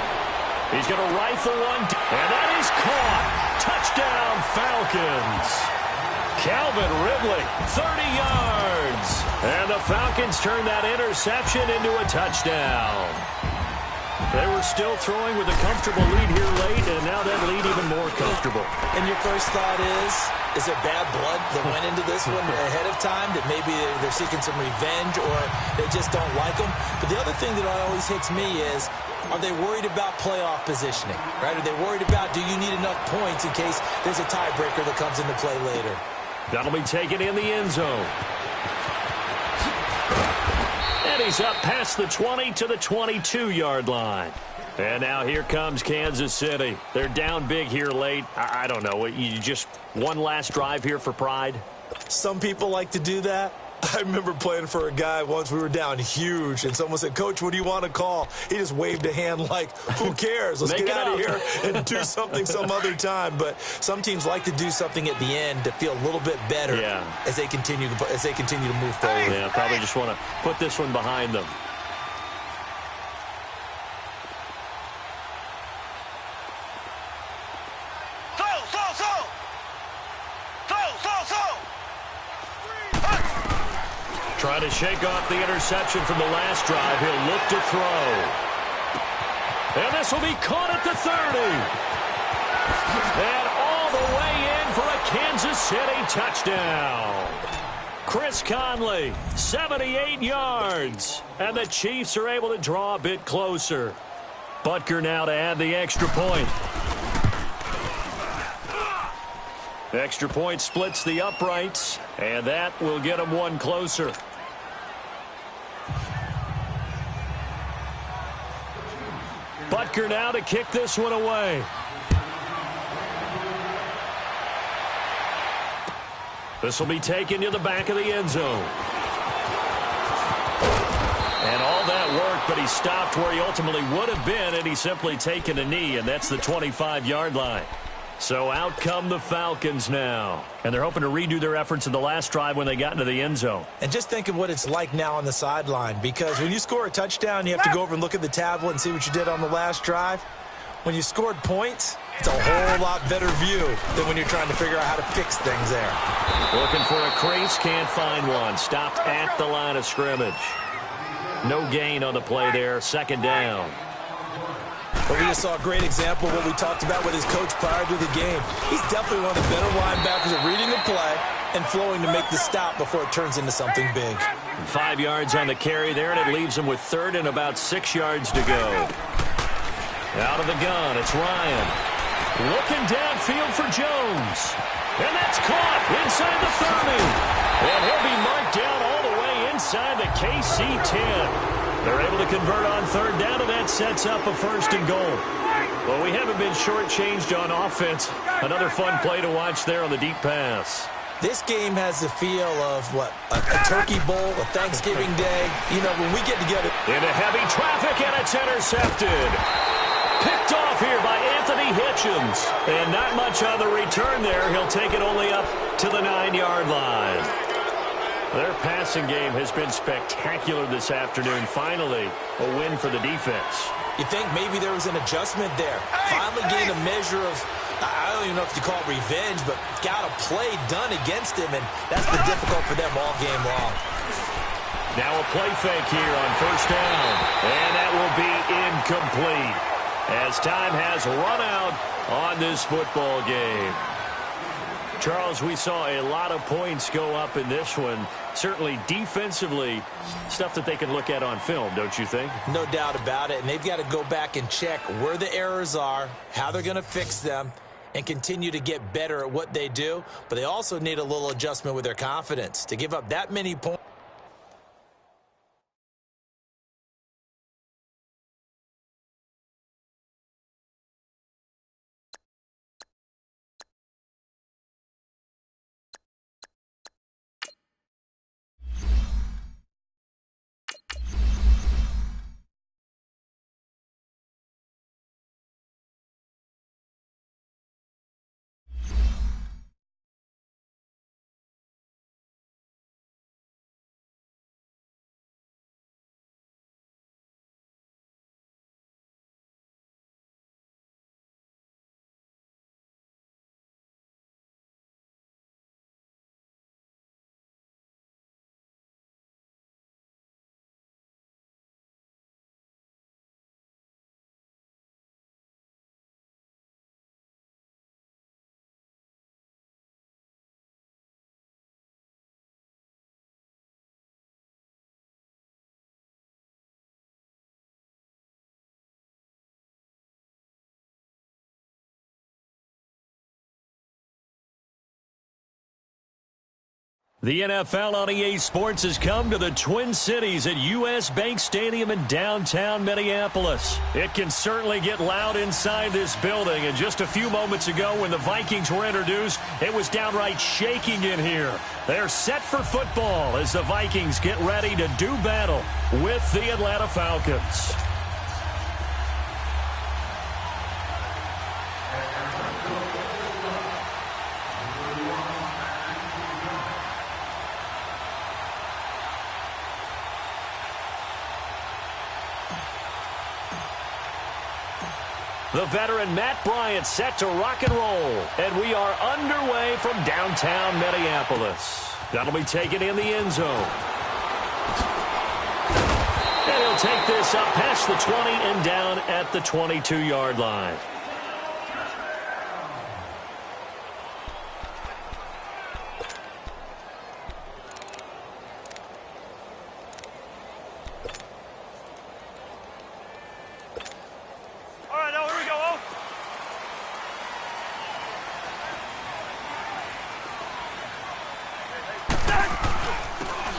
He's going to rifle one, and that is caught. Touchdown, Falcons. Calvin Ridley, 30 yards. And the Falcons turn that interception into a touchdown. They were still throwing with a comfortable lead here late, and now that lead even more comfortable.
And your first thought is there bad blood that went into this one ahead of time, that maybe they're seeking some revenge or they just don't like them? But the other thing that always hits me is, are they worried about playoff positioning, right? Are they worried about, do you need enough points in case there's a tiebreaker that comes into play later?
That'll be taken in the end zone. And he's up past the 20 to the 22-yard line. And now here comes Kansas City. They're down big here late. I don't know. You just one last drive here for pride?
Some people like to do that. I remember playing for a guy once. We were down huge, and someone said, "Coach, what do you want to call?" He just waved a hand like, who cares? Let's get out of here and do something some other time. But some teams like to do something at the end to feel a little bit better as they continue to move forward.
Yeah, probably just want to put this one behind them. Trying to shake off the interception from the last drive. He'll look to throw. And this will be caught at the 30. And all the way in for a Kansas City touchdown. Chris Conley, 78 yards. And the Chiefs are able to draw a bit closer. Butker now to add the extra point. Extra point splits the uprights, and that will get them one closer. Butker now to kick this one away. This will be taken to the back of the end zone. And all that work, but he stopped where he ultimately would have been, and he's simply taken a knee, and that's the 25-yard line. So out come the Falcons now. And they're hoping to redo their efforts in the last drive when they got into the end zone.
And just think of what it's like now on the sideline, because when you score a touchdown, you have to go over and look at the tablet and see what you did on the last drive. When you scored points, it's a whole lot better view than when you're trying to figure out how to fix things there.
Looking for a crease, can't find one. Stopped at the line of scrimmage. No gain on the play there, second down.
But we just saw a great example of what we talked about with his coach prior to the game. He's definitely one of the better linebackers at reading the play and flowing to make the stop before it turns into something big.
5 yards on the carry there, and it leaves him with third and about 6 yards to go. Out of the gun, it's Ryan. Looking downfield for Jones. And that's caught inside the 30. And he'll be marked down all the way inside the KC 10. They're able to convert on third down, and that sets up a first and goal. Well, we haven't been shortchanged on offense. Another fun play to watch there on the deep pass.
This game has the feel of, what, a turkey bowl, a Thanksgiving day. You know, when we get together.
Into heavy traffic, and it's intercepted. Picked off here by Anthony Hitchens. And not much on the return there. He'll take it only up to the 9-yard line. Their passing game has been spectacular this afternoon. Finally, a win for the defense.
You think maybe there was an adjustment there. Finally gained a measure of, I don't even know if you call it revenge, but got a play done against him, and that's been difficult for them all game long.
Now a play fake here on first down, and that will be incomplete as time has run out on this football game. Charles, we saw a lot of points go up in this one. Certainly defensively, stuff that they can look at on film, don't you think?
No doubt about it. And they've got to go back and check where the errors are, how they're going to fix them, and continue to get better at what they do. But they also need a little adjustment with their confidence. To give up that many points.
The NFL on EA Sports has come to the Twin Cities at U.S. Bank Stadium in downtown Minneapolis. It can certainly get loud inside this building, and just a few moments ago when the Vikings were introduced, it was downright shaking in here. They're set for football as the Vikings get ready to do battle with the Atlanta Falcons. The veteran Matt Bryant set to rock and roll. And we are underway from downtown Minneapolis. That'll be taken in the end zone. And he'll take this up past the 20 and down at the 22-yard line.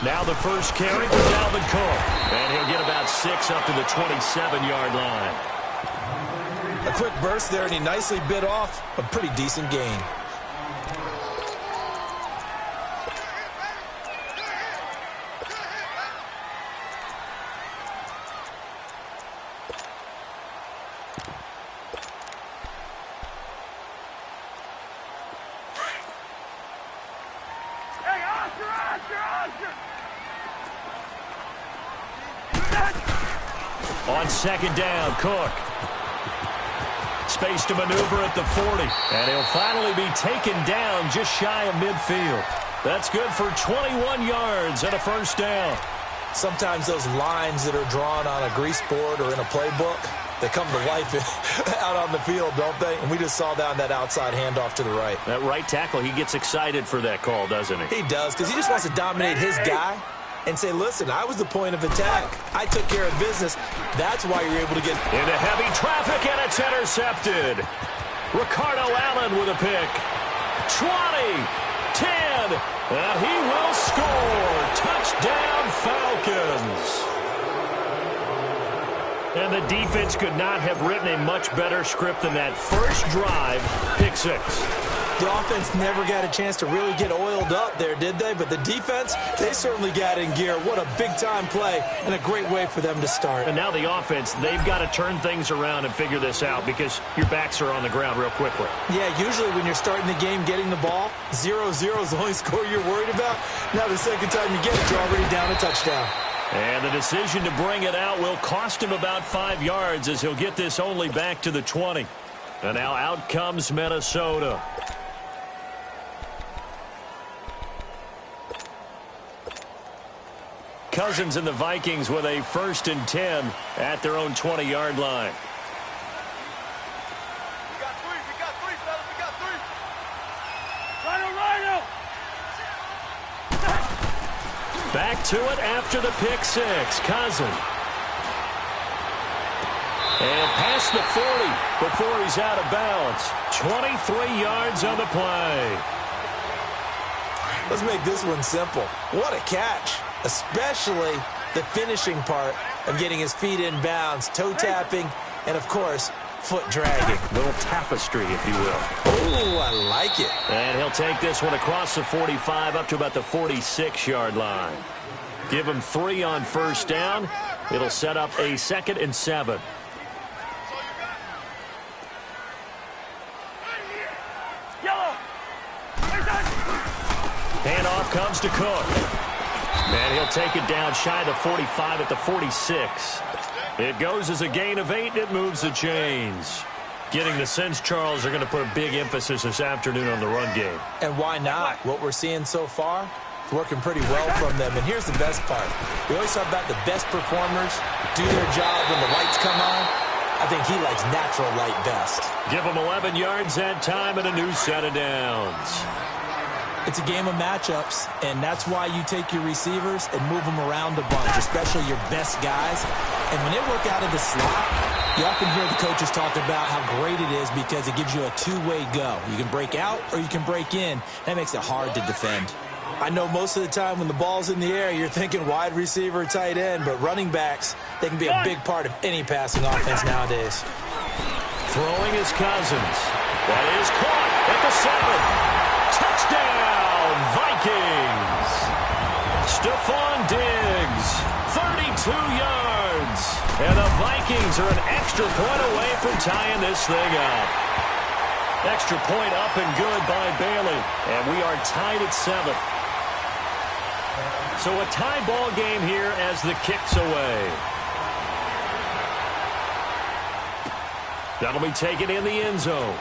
Now the first carry for Dalvin Cook. And he'll get about 6 up to the 27-yard line.
A quick burst there, and he nicely bit off a pretty decent gain.
On second down, Cook. Space to maneuver at the 40. And he'll finally be taken down just shy of midfield. That's good for 21 yards and a first down.
Sometimes those lines that are drawn on a grease board or in a playbook, they come to life out on the field, don't they? And we just saw down that outside handoff to the right.
That right tackle, he gets excited for that call, doesn't he?
He does, because he just wants to dominate his guy and say, listen, I was the point of attack. I took care of business. That's why you're able to get
into heavy traffic, and it's intercepted. Ricardo Allen with a pick. 20, 10, and he will score. Touchdown, Falcons. And the defense could not have written a much better script than that first drive, pick 6.
The offense never got a chance to really get oiled up there, did they? But the defense, they certainly got in gear. What a big-time play and a great way for them to start.
And now the offense, they've got to turn things around and figure this out because your backs are on the ground real quickly. Yeah,
usually when you're starting the game getting the ball, 0-0 is the only score you're worried about. Now the second time you get it, you're already down a touchdown.
And the decision to bring it out will cost him about 5 yards as he'll get this only back to the 20. And now out comes Minnesota. Cousins and the Vikings with a 1st and 10 at their own 20-yard line.
We got three, fellas. We got three. Rhino.
Back to it after the pick 6. Cousins. And past the 40 before he's out of bounds. 23 yards on the play.
Let's make this one simple. What a catch. Especially the finishing part of getting his feet in bounds, toe tapping, and, of course, foot dragging.
Little tapestry, if you will.
Oh, I like it.
And he'll take this one across the 45 up to about the 46-yard line. Give him 3 on first down. It'll set up a 2nd and 7. Handoff comes to Cook. And he'll take it down shy of the 45 at the 46. It goes as a gain of 8, and it moves the chains. Getting the sense, Charles, are going to put a big emphasis this afternoon on the run game.
And why not? What we're seeing so far is working pretty well from them. And here's the best part. We always talk about the best performers do their job when the lights come on. I think he likes natural light best.
Give him 11 yards that time and a new set of downs.
It's a game of matchups, and that's why you take your receivers and move them around a bunch, especially your best guys. And when they work out of the slot, you often hear the coaches talk about how great it is because it gives you a two-way go. You can break out or you can break in. That makes it hard to defend. I know most of the time when the ball's in the air, you're thinking wide receiver, tight end, but running backs, they can be a big part of any passing offense nowadays.
Throwing is Cousins. That is caught at the 7. Touchdown, Vikings. Stephon Diggs, 32 yards. And the Vikings are an extra point away from tying this thing up. Extra point up and good by Bailey. And we are tied at 7. So a tie ball game here as the kick's away. That'll be taken in the end zone.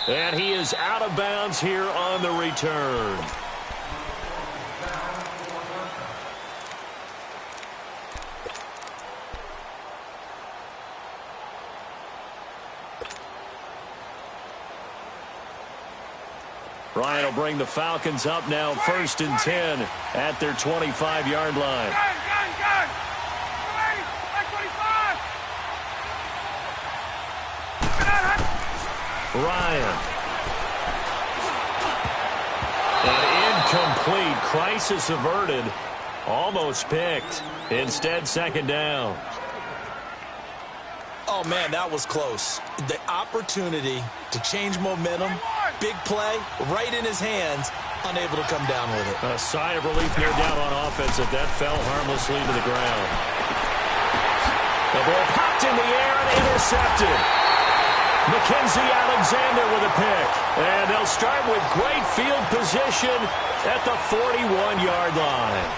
And he is out of bounds here on the return. Ryan will bring the Falcons up now 1st and 10 at their 25-yard line. Ryan. complete. Crisis averted. Almost picked. Instead, second down.
Oh, man, that was close. The opportunity to change momentum, big play, right in his hands, unable to come down with it.
A sigh of relief no doubt on offense that fell harmlessly to the ground. The ball popped in the air and intercepted. Mackenzie Alexander with a pick. And they'll start with great field position at the 41-yard line.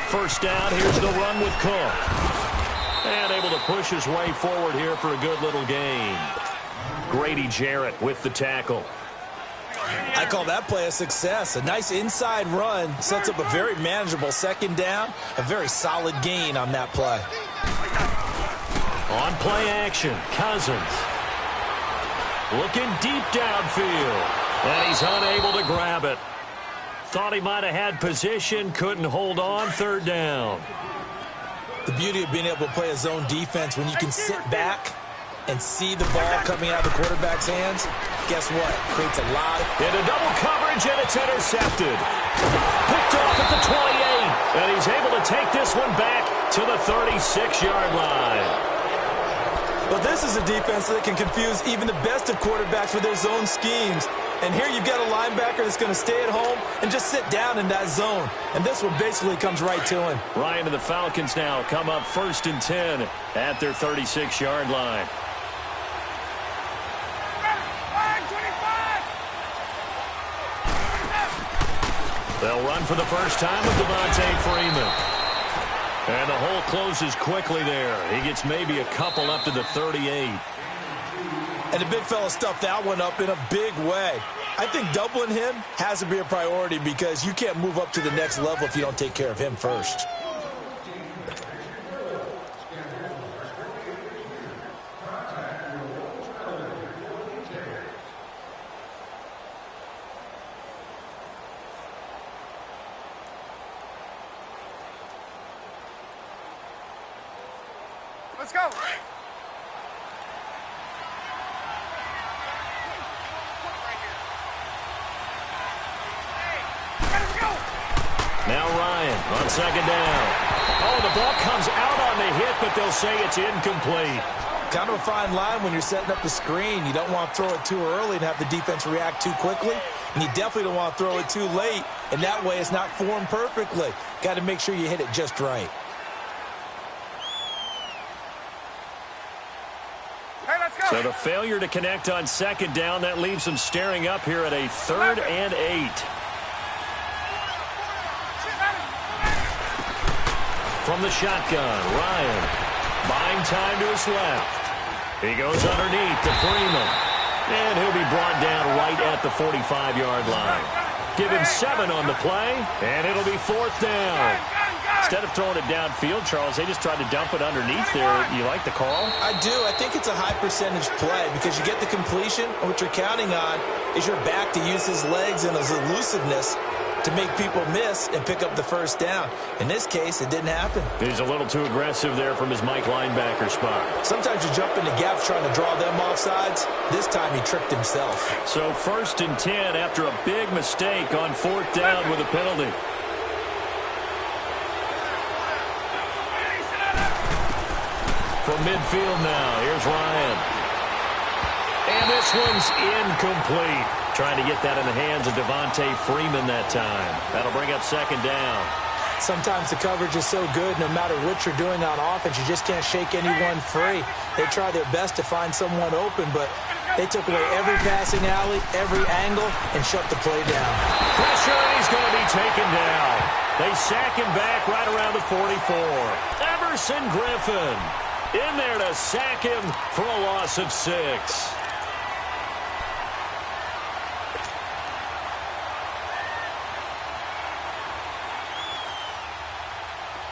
First down, here's the run with Cook. And able to push his way forward here for a good little gain. Grady Jarrett with the tackle.
I call that play a success. A nice inside run sets up a very manageable second down. A very solid gain on that play.
On play action, Cousins. Looking deep downfield. And he's unable to grab it. Thought he might have had position, couldn't hold on, third down.
The beauty of being able to play a zone defense when you can sit back and see the ball coming out of the quarterback's hands, guess what? Creates a lot of...
Into double coverage, and it's intercepted. Picked off at the 28, and he's able to take this one back to the 36-yard line.
Well, this is a defense that can confuse even the best of quarterbacks with their zone schemes. And here you've got a linebacker that's going to stay at home and just sit down in that zone. And this one basically comes right to him.
Ryan and the Falcons now come up 1st and 10 at their 36-yard line. They'll run for the first time with Devontae Freeman. And the hole closes quickly there. He gets maybe a couple up to the 38.
And the big fella stuffed that one up in a big way. I think doubling him has to be a priority because you can't move up to the next level if you don't take care of him first.
Let's go.
Now Ryan on second down. Oh, the ball comes out on the hit, but they'll say it's incomplete.
Kind of a fine line when you're setting up the screen. You don't want to throw it too early and have the defense react too quickly. And you definitely don't want to throw it too late. And that way it's not formed perfectly. Got to make sure you hit it just right.
So the failure to connect on second down, that leaves them staring up here at a 3rd and 8. From the shotgun, Ryan buying time to his left. He goes underneath to Freeman. And he'll be brought down right at the 45-yard line. Give him 7 on the play, and it'll be 4th down. Instead of throwing it downfield, Charles, they just tried to dump it underneath there. You like the call?
I do. I think it's a high percentage play because you get the completion, and what you're counting on is your back to use his legs and his elusiveness to make people miss and pick up the first down. In this case, it didn't happen.
He's a little too aggressive there from his Mike linebacker spot.
Sometimes you jump into gaps trying to draw them off sides. This time he tricked himself.
So 1st and 10 after a big mistake on 4th down with a penalty. From midfield now, here's Ryan. And this one's incomplete. Trying to get that in the hands of Devontae Freeman that time. That'll bring up 2nd down.
Sometimes the coverage is so good, no matter what you're doing on offense, you just can't shake anyone free. They try their best to find someone open, but they took away every passing alley, every angle, and shut the play down.
Pressure, and he's going to be taken down. They sack him back right around the 44. Everson Griffin in there to sack him for a loss of 6.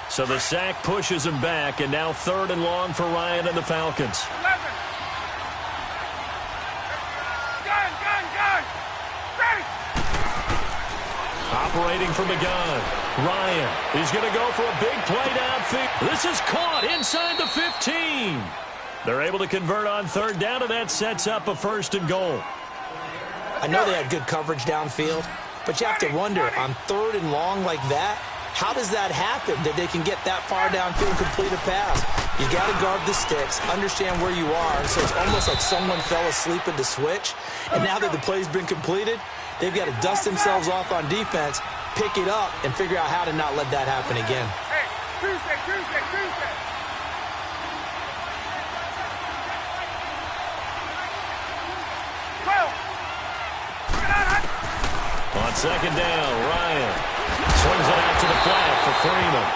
So the sack pushes him back, and now 3rd and long for Ryan and the Falcons.
11. Gun. Ready.
Operating from the gun. Ryan is going to go for a big play downfield. This is caught inside the 15. They're able to convert on third down, and that sets up a 1st and goal.
I know they had good coverage downfield, but you have to wonder, on 3rd and long like that, how does that happen, that they can get that far downfield and complete a pass? You got to guard the sticks, understand where you are, so it's almost like someone fell asleep at the switch, and now that the play's been completed, they've got to dust themselves off on defense, pick it up, and figure out how to not let that happen again.
Hey, Tuesday.
On 2nd down, Ryan swings it out to the flat for Freeman.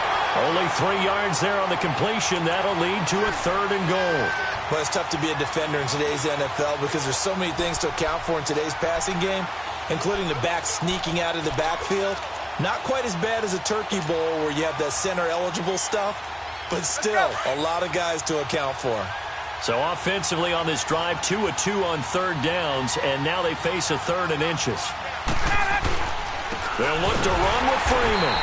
Only 3 yards there on the completion. That'll lead to a 3rd and goal.
Well, it's tough to be a defender in today's NFL because there's so many things to account for in today's passing game, including the back sneaking out of the backfield. Not quite as bad as a turkey bowl where you have that center-eligible stuff, but still a lot of guys to account for.
So offensively on this drive, 2 of 2 on 3rd downs, and now they face a 3rd and inches. They'll look to run with Freeman.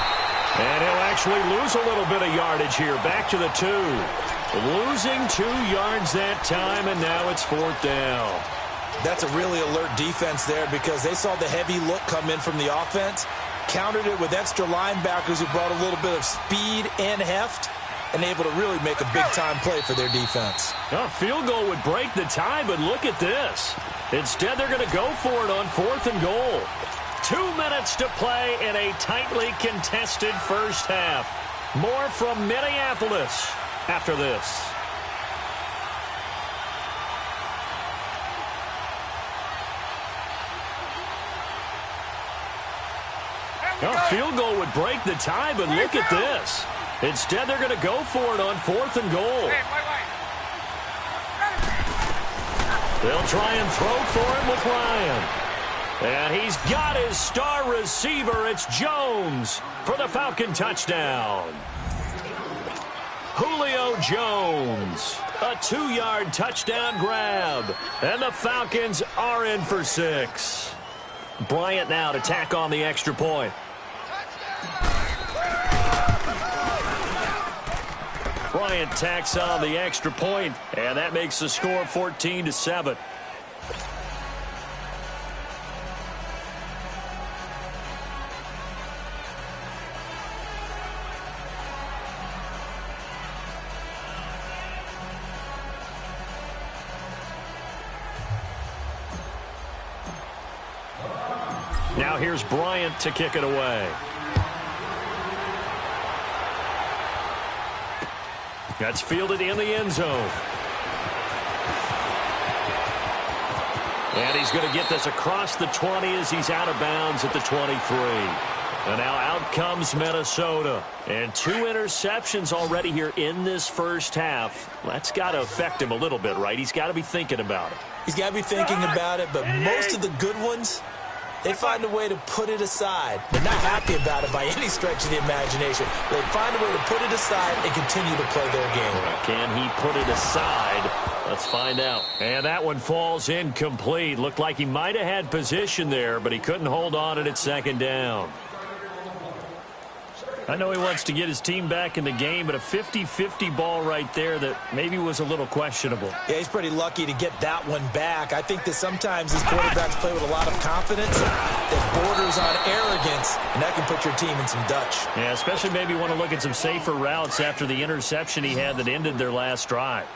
And he'll actually lose a little bit of yardage here. Back to the 2. Losing 2 yards that time, and now it's 4th down.
That's a really alert defense there because they saw the heavy look come in from the offense, countered it with extra linebackers who brought a little bit of speed and heft, and able to really make a big-time play for their defense.
A field goal would break the tie, but look at this. Instead, they're going to go for it on 4th and goal. 2 minutes to play in a tightly contested first half. More from Minneapolis after this. A field goal would break the tie, but look at this. Instead, they're going to go for it on 4th and goal. They'll try and throw for him with Ryan. And he's got his star receiver. It's Jones for the Falcon touchdown. Julio Jones, a 2-yard touchdown grab. And the Falcons are in for 6. Bryant now to tack on the extra point. Bryant tacks on the extra point, and that makes the score 14-7. Now here's Bryant to kick it away. That's fielded in the end zone. And he's going to get this across the 20 as he's out of bounds at the 23. And now out comes Minnesota. And 2 interceptions already here in this first half. That's got to affect him a little bit, right? He's got to be thinking about it.
He's got to be thinking about it, but most of the good ones, they find a way to put it aside. They're not happy about it by any stretch of the imagination. They find a way to put it aside and continue to play their game.
Can he put it aside? Let's find out. And that one falls incomplete. Looked like he might have had position there, but he couldn't hold on at 2nd down. I know he wants to get his team back in the game, but a 50-50 ball right there that maybe was a little questionable.
Yeah, he's pretty lucky to get that one back. I think that sometimes these quarterbacks play with a lot of confidence that borders on arrogance, and that can put your team in some Dutch.
Yeah, especially maybe want to look at some safer routes after the interception he had that ended their last drive.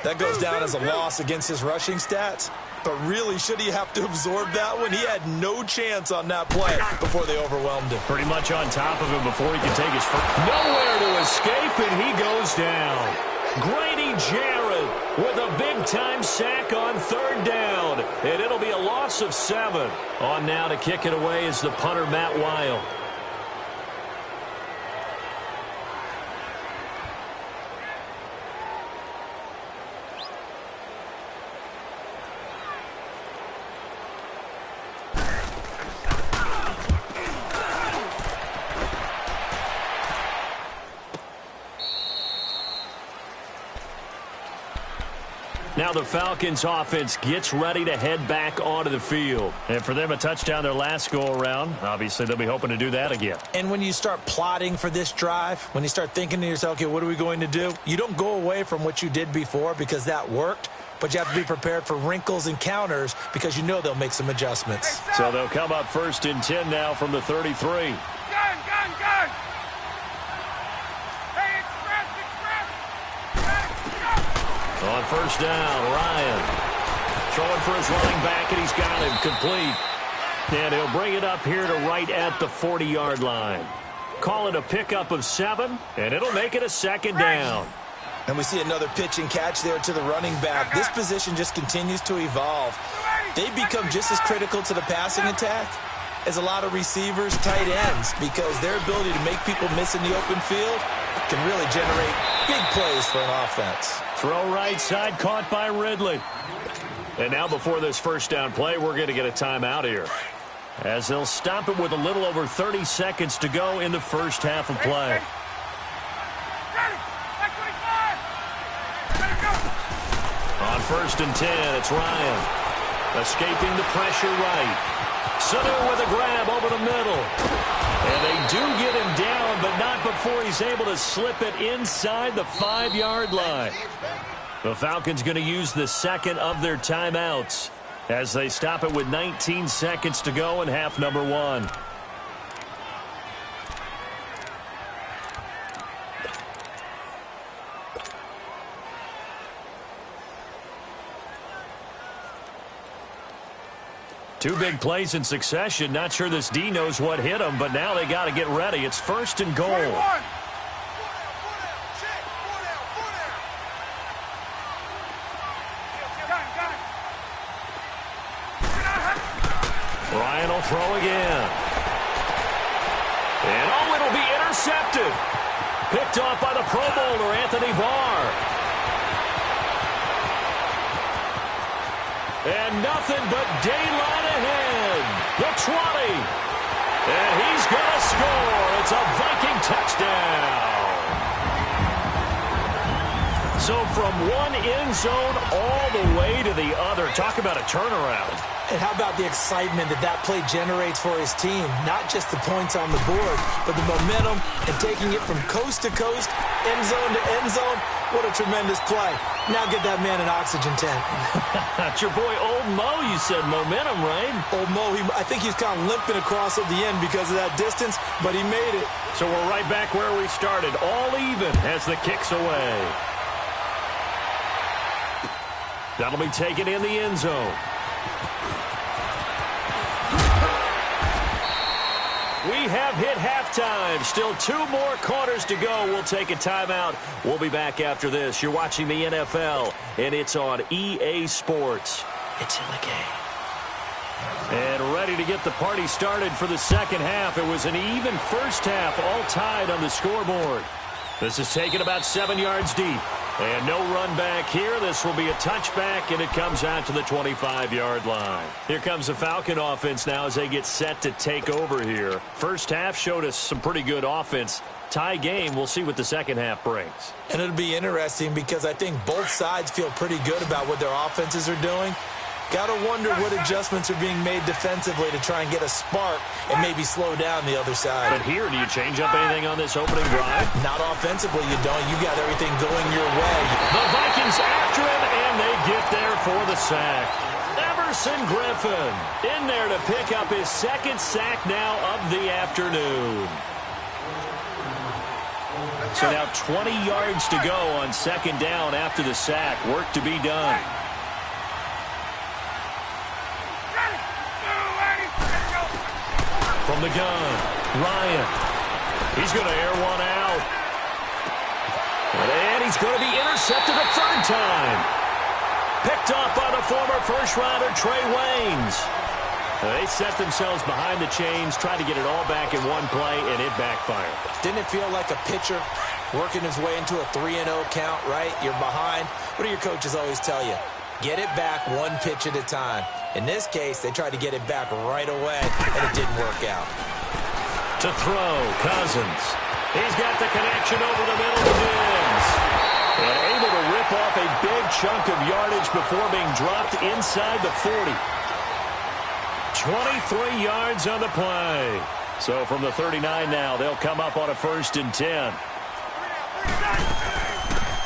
That goes down as a loss against his rushing stats. But really, should he have to absorb that one? He had no chance on that play before they overwhelmed him.
Pretty much on top of him before he could take his first. Nowhere to escape, and he goes down. Grady Jarrett with a big-time sack on 3rd down. And it'll be a loss of 7. On now to kick it away is the punter, Matt Weil. Now the Falcons offense gets ready to head back onto the field. And for them, a touchdown their last go-around. Obviously, they'll be hoping to do that again.
And when you start plotting for this drive, when you start thinking to yourself, okay, what are we going to do? You don't go away from what you did before because that worked, but you have to be prepared for wrinkles and counters because you know they'll make some adjustments.
So they'll come up 1st and 10 now from the 33.
Gun! Hey, express!
On 1st down, Ryan throwing for his running back, and he's got him complete. And he'll bring it up here to right at the 40-yard line. Call it a pickup of 7, and it'll make it a 2nd down.
And we see another pitch and catch there to the running back. This position just continues to evolve. They become just as critical to the passing attack as a lot of receivers, tight ends, because their ability to make people miss in the open field can really generate big plays for an offense.
Throw right side, caught by Ridley. And now before this 1st down play, we're going to get a timeout here, as they'll stop it with a little over 30 seconds to go in the first half of play. On 1st and 10, it's Ryan. Escaping the pressure right. Sanu with a grab over the middle. And they do get him down, but not before he's able to slip it inside the 5-yard line. The Falcons going to use the 2nd of their timeouts as they stop it with 19 seconds to go in half number 1. Two big plays in succession. Not sure this D knows what hit him, but now they got to get ready. It's 1st and goal. Ryan will throw again. And oh, it'll be intercepted. Picked off by the Pro Bowler, Anthony Barr. And nothing but daylight ahead. The 20. And he's going to score. It's a Viking touchdown. So from one end zone all the way to the other. Talk about a turnaround.
And how about the excitement that play generates for his team? Not just the points on the board, but the momentum and taking it from coast to coast, end zone to end zone. What a tremendous play. Now get that man an oxygen tent.
That's your boy Old Mo, you said. Momentum, right?
Old Mo, I think he's kind of limping across at the end because of that distance, but he made it.
So we're right back where we started, all even as the kick's away. That'll be taken in the end zone. We have hit halftime. Still 2 more quarters to go. We'll take a timeout. We'll be back after this. You're watching the NFL, and it's on EA Sports. It's in the game. And ready to get the party started for the second half. It was an even first half, all tied on the scoreboard. This is taken about 7 yards deep. And no run back here. This will be a touchback, and it comes out to the 25-yard line. Here comes the Falcon offense now as they get set to take over here. First half showed us some pretty good offense. Tie game, we'll see what the second half brings.
And it'll be interesting because I think both sides feel pretty good about what their offenses are doing. Got to wonder what adjustments are being made defensively to try and get a spark and maybe slow down the other side.
But here, do you change up anything on this opening drive?
Not offensively, you don't. You got everything going your way.
The Vikings after him, and they get there for the sack. Everson Griffin in there to pick up his 2nd sack now of the afternoon. So now 20 yards to go on 2nd down after the sack. Work to be done. From the gun, Ryan. He's going to air one out. And he's going to be intercepted a 3rd time. Picked off by the former first-rounder Trey Waynes. They set themselves behind the chains, tried to get it all back in one play, and it backfired.
Didn't it feel like a pitcher working his way into a 3-0 count, right? You're behind. What do your coaches always tell you? Get it back 1 pitch at a time. In this case, they tried to get it back right away, and it didn't work out.
To throw, Cousins. He's got the connection over the middle to Diggs. And able to rip rip off a big chunk of yardage before being dropped inside the 40. 23 yards on the play. So from the 39 now, they'll come up on a 1st and 10.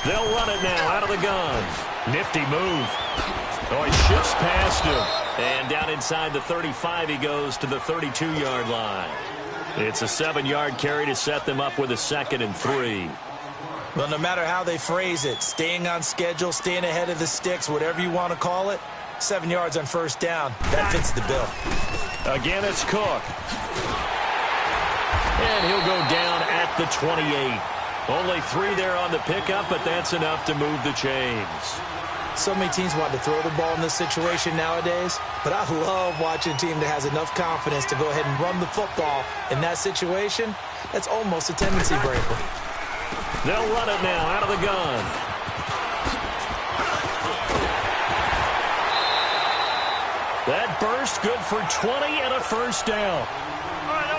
They'll run it now out of the gun. Nifty move. Oh, he shifts past him. And down inside the 35, he goes to the 32-yard line. It's a 7-yard carry to set them up with a 2nd and 3.
Well, no matter how they phrase it, staying on schedule, staying ahead of the sticks, whatever you want to call it, 7 yards on 1st down. That fits the bill.
Again, it's Cook. And he'll go down at the 28. Only 3 there on the pickup, but that's enough to move the chains.
So many teams want to throw the ball in this situation nowadays, but I love watching a team that has enough confidence to go ahead and run the football in that situation. That's almost a tendency breaker.
They'll run it now out of the gun. That burst good for 20 and a 1st down.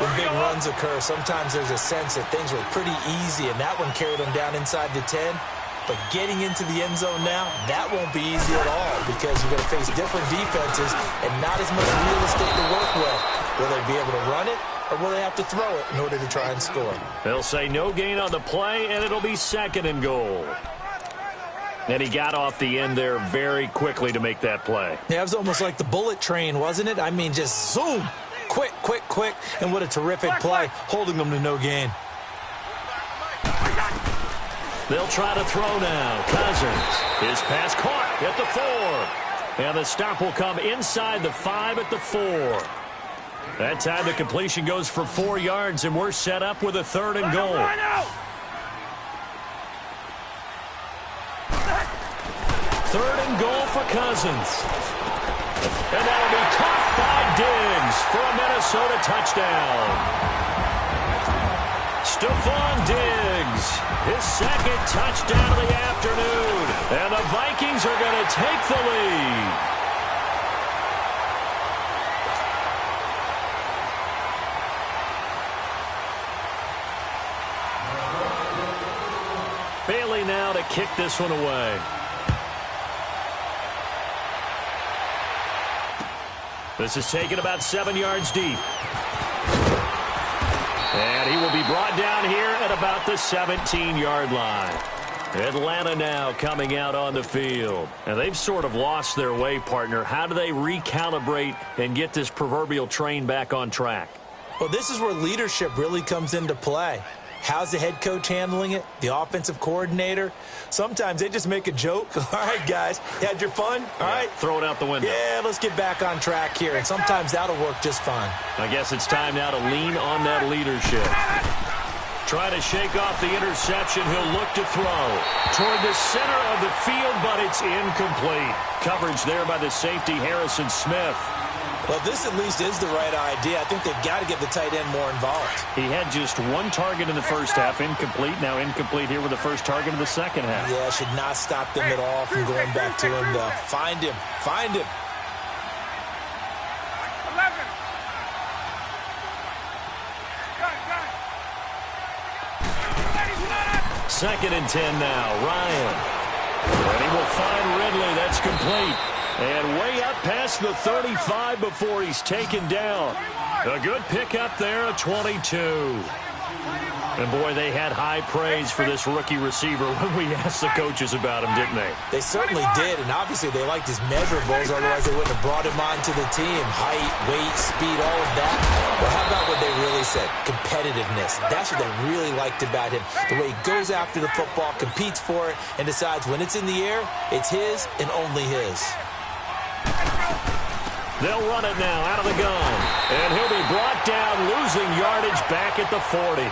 When big runs occur, sometimes there's a sense that things were pretty easy, and that one carried them down inside the 10. But getting into the end zone now, that won't be easy at all because you're going to face different defenses and not as much real estate to work with. Will they be able to run it, or will they have to throw it in order to try and score?
They'll say no gain on the play, and it'll be 2nd and goal. And he got off the end there very quickly to make that play.
Yeah, it was almost like the bullet train, wasn't it? I mean, just zoom. Quick, quick, quick. And what a terrific play, holding them to no gain.
They'll try to throw now. Cousins. His pass caught at the 4. And the stop will come inside the 5 at the 4. That time the completion goes for 4 yards, and we're set up with a 3rd and goal. 3rd and goal for Cousins. And that'll be caught by Diggs for a Minnesota touchdown. Stephon Diggs, his 2nd touchdown of the afternoon. And the Vikings are going to take the lead. Bailey now to kick this one away. This is taken about 7 yards deep. And he will be brought down here at about the 17-yard line. Atlanta now coming out on the field. And they've sort of lost their way, partner. How do they recalibrate and get this proverbial train back on track?
Well, this is where leadership really comes into play. How's the head coach handling it? The offensive coordinator? Sometimes they just make a joke. All right, guys, you had your fun? All right.
Throw it out the window.
Yeah, let's get back on track here. And sometimes that'll work just fine.
I guess it's time now to lean on that leadership. Try to shake off the interception. He'll look to throw toward the center of the field, but it's incomplete. Coverage there by the safety, Harrison Smith.
Well, this at least is the right idea. I think they've got to get the tight end more involved.
He had just 1 target in the first half, incomplete. Now incomplete here with the first target of the second half.
Yeah, should not stop them at all from going back to him, though. Find him. Find him.
11.
2nd and 10 now. Ryan. And he will find Ridley. That's complete. And way up past the 35 before he's taken down. A good pickup there, a 22. And, boy, they had high praise for this rookie receiver when we asked the coaches about him, didn't they?
They certainly did, and obviously they liked his measurables, otherwise they wouldn't have brought him onto the team. Height, weight, speed, all of that. But how about what they really said? Competitiveness. That's what they really liked about him. The way he goes after the football, competes for it, and decides when it's in the air, it's his and only his.
They'll run it now out of the gun. And he'll be brought down, losing yardage back at the 40.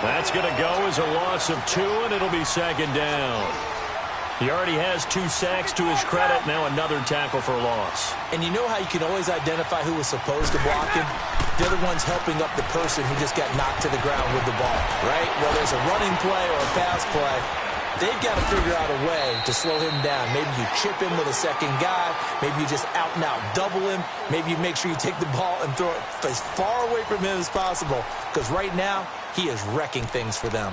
That's going to go as a loss of 2, and it'll be 2nd down. He already has 2 sacks to his credit. Now another tackle for loss.
And you know how you can always identify who was supposed to block him? They're the ones helping up the person who just got knocked to the ground with the ball, right? Whether it's a running play or a pass play, they've got to figure out a way to slow him down. Maybe you chip him with a second guy. Maybe you just out-and-out double him. Maybe you make sure you take the ball and throw it as far away from him as possible. Because right now, he is wrecking things for them.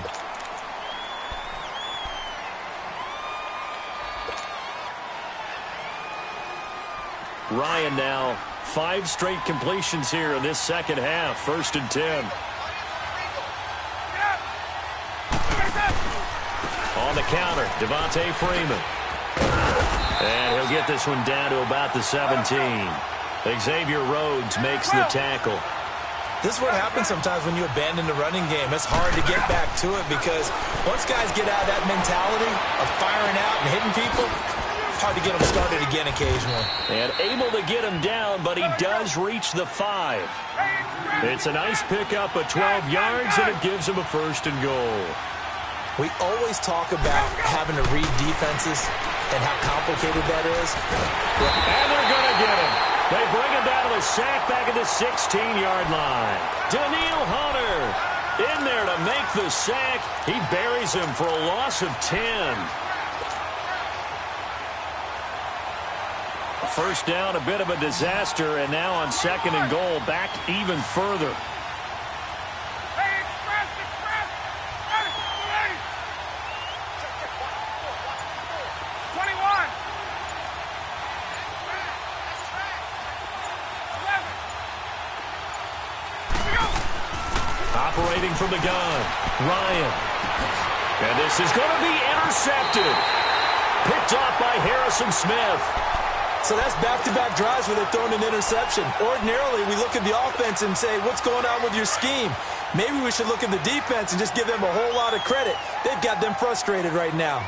Ryan now 5 straight completions here in this second half. 1st and 10. On the counter, Devontae Freeman. And he'll get this one down to about the 17. Xavier Rhodes makes the tackle.
This is what happens sometimes when you abandon the running game. It's hard to get back to it because once guys get out of that mentality of firing out and hitting people, it's hard to get them started again occasionally.
And able to get him down, but he does reach the 5. It's a nice pickup of 12 yards, and it gives him a 1st and goal.
We always talk about having to read defenses and how complicated that is.
And they're going to get him. They bring him down to the sack back at the 16-yard line. Daniil Hunter in there to make the sack. He buries him for a loss of 10. First down, a bit of a disaster, and now on 2nd and goal, back even further. Operating from the gun, Ryan. And this is going to be intercepted. Picked off by Harrison Smith.
So that's back-to-back drives where they're throwing an interception. Ordinarily, we look at the offense and say, what's going on with your scheme? Maybe we should look at the defense and just give them a whole lot of credit. They've got them frustrated right now.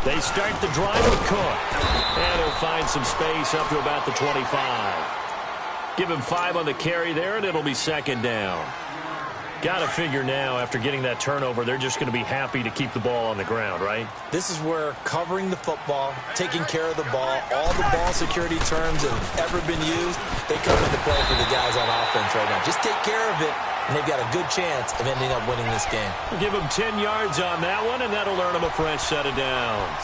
They start the drive with Cook. And he'll find some space up to about the 25. Give him 5 on the carry there, and it'll be 2nd down. Got to figure now, after getting that turnover, they're just going to be happy to keep the ball on the ground, right?
This is where covering the football, taking care of the ball, all the ball security terms that have ever been used, they come into play for the guys on offense right now. Just take care of it, and they've got a good chance of ending up winning this game.
We'll give him 10 yards on that one, and that'll earn him a fresh set of downs.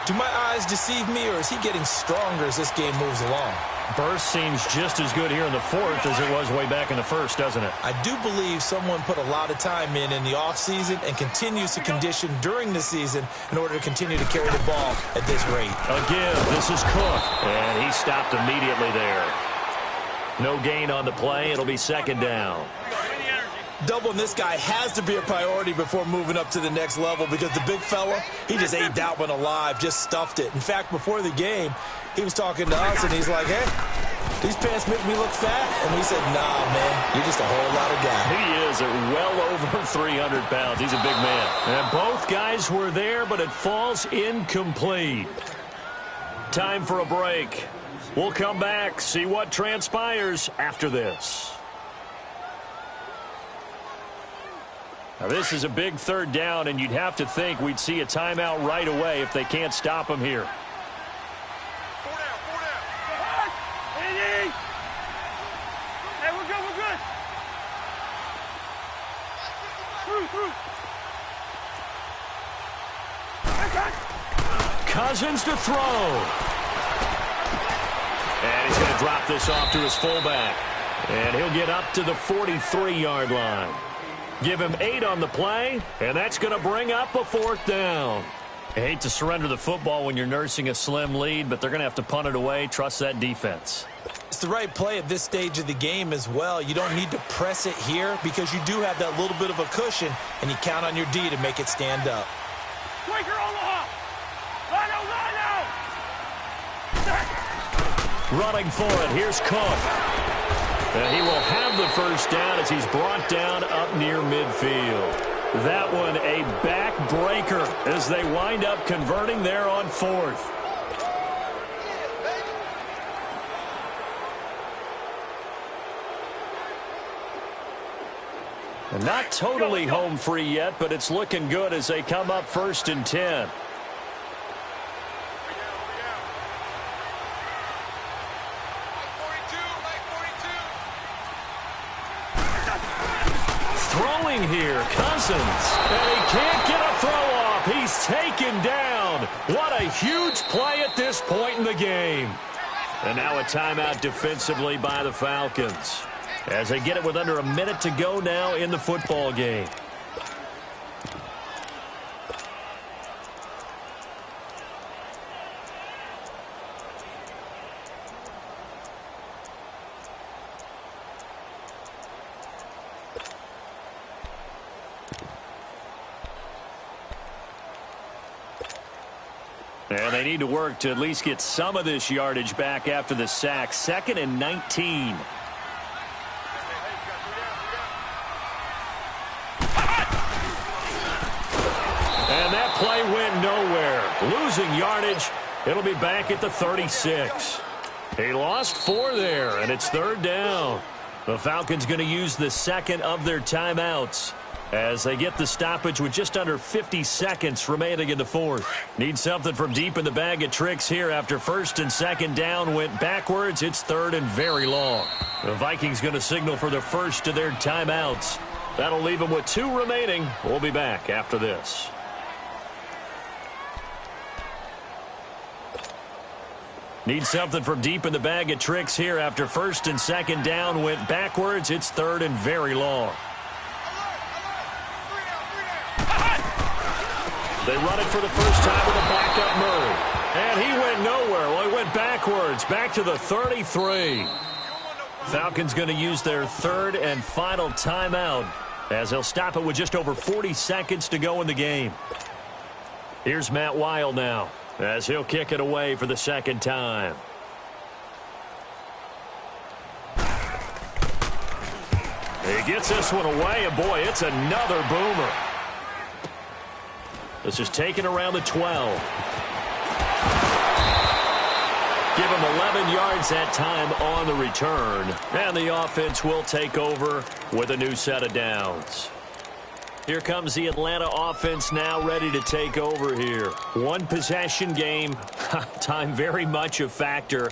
Do my eyes deceive me, or is he getting stronger as this game moves along?
Burst seems just as good here in the 4th as it was way back in the 1st, doesn't it?
I do believe someone put a lot of time in the offseason and continues to condition during the season in order to continue to carry the ball at this rate.
Again, this is Cook, and he stopped immediately there. No gain on the play. It'll be 2nd down.
Doubling this guy has to be a priority before moving up to the next level because the big fella, he just ate that one alive, just stuffed it. In fact, before the game, he was talking to us, and he's like, hey, these pants make me look fat. And we said, nah, man, you're just a whole lot of guy.
He is at well over 300 pounds. He's a big man. And both guys were there, but it falls incomplete. Time for a break. We'll come back, see what transpires after this. Now, this is a big 3rd down, and you'd have to think we'd see a timeout right away if they can't stop him here.
4 down, 4 down. Hey, we're good, we're good.
Cousins to throw. And he's going to drop this off to his fullback. And he'll get up to the 43-yard line. Give him 8 on the play, and that's going to bring up a 4th down. I hate to surrender the football when you're nursing a slim lead, but they're going to have to punt it away. Trust that defense.
It's the right play at this stage of the game as well. You don't need to press it here because you do have that little bit of a cushion, and you count on your D to make it stand up.
Quaker Omaha!
Running for it, here's Cook. And he will have the 1st down as he's brought down up near midfield. That one a backbreaker as they wind up converting there on 4th. And not totally home free yet, but it's looking good as they come up 1st and 10. Here, Cousins, and he can't get a throw off. He's taken down. What a huge play at this point in the game. And now a timeout defensively by the Falcons as they get it with under a minute to go now in the football game. And they need to work to at least get some of this yardage back after the sack. 2nd and 19. And that play went nowhere. Losing yardage. It'll be back at the 36. He lost 4 there, and it's 3rd down. The Falcons going to use the 2nd of their timeouts as they get the stoppage with just under 50 seconds remaining in the 4th. Need something from deep in the bag of tricks here after 1st and 2nd down went backwards. It's 3rd and very long. The Vikings going to signal for the first of their timeouts. That'll leave them with 2 remaining. We'll be back after this. Need something from deep in the bag of tricks here after 1st and 2nd down went backwards. It's 3rd and very long. They run it for the first time with a backup Murray. And he went nowhere. Well, he went backwards, back to the 33. Falcons going to use their 3rd and final timeout as they'll stop it with just over 40 seconds to go in the game. Here's Matt Weil now as he'll kick it away for the 2nd time. He gets this one away, and boy, it's another boomer. This is taken around the 12. Give him 11 yards that time on the return. And the offense will take over with a new set of downs. Here comes the Atlanta offense now ready to take over here. 1 possession game. Time very much a factor.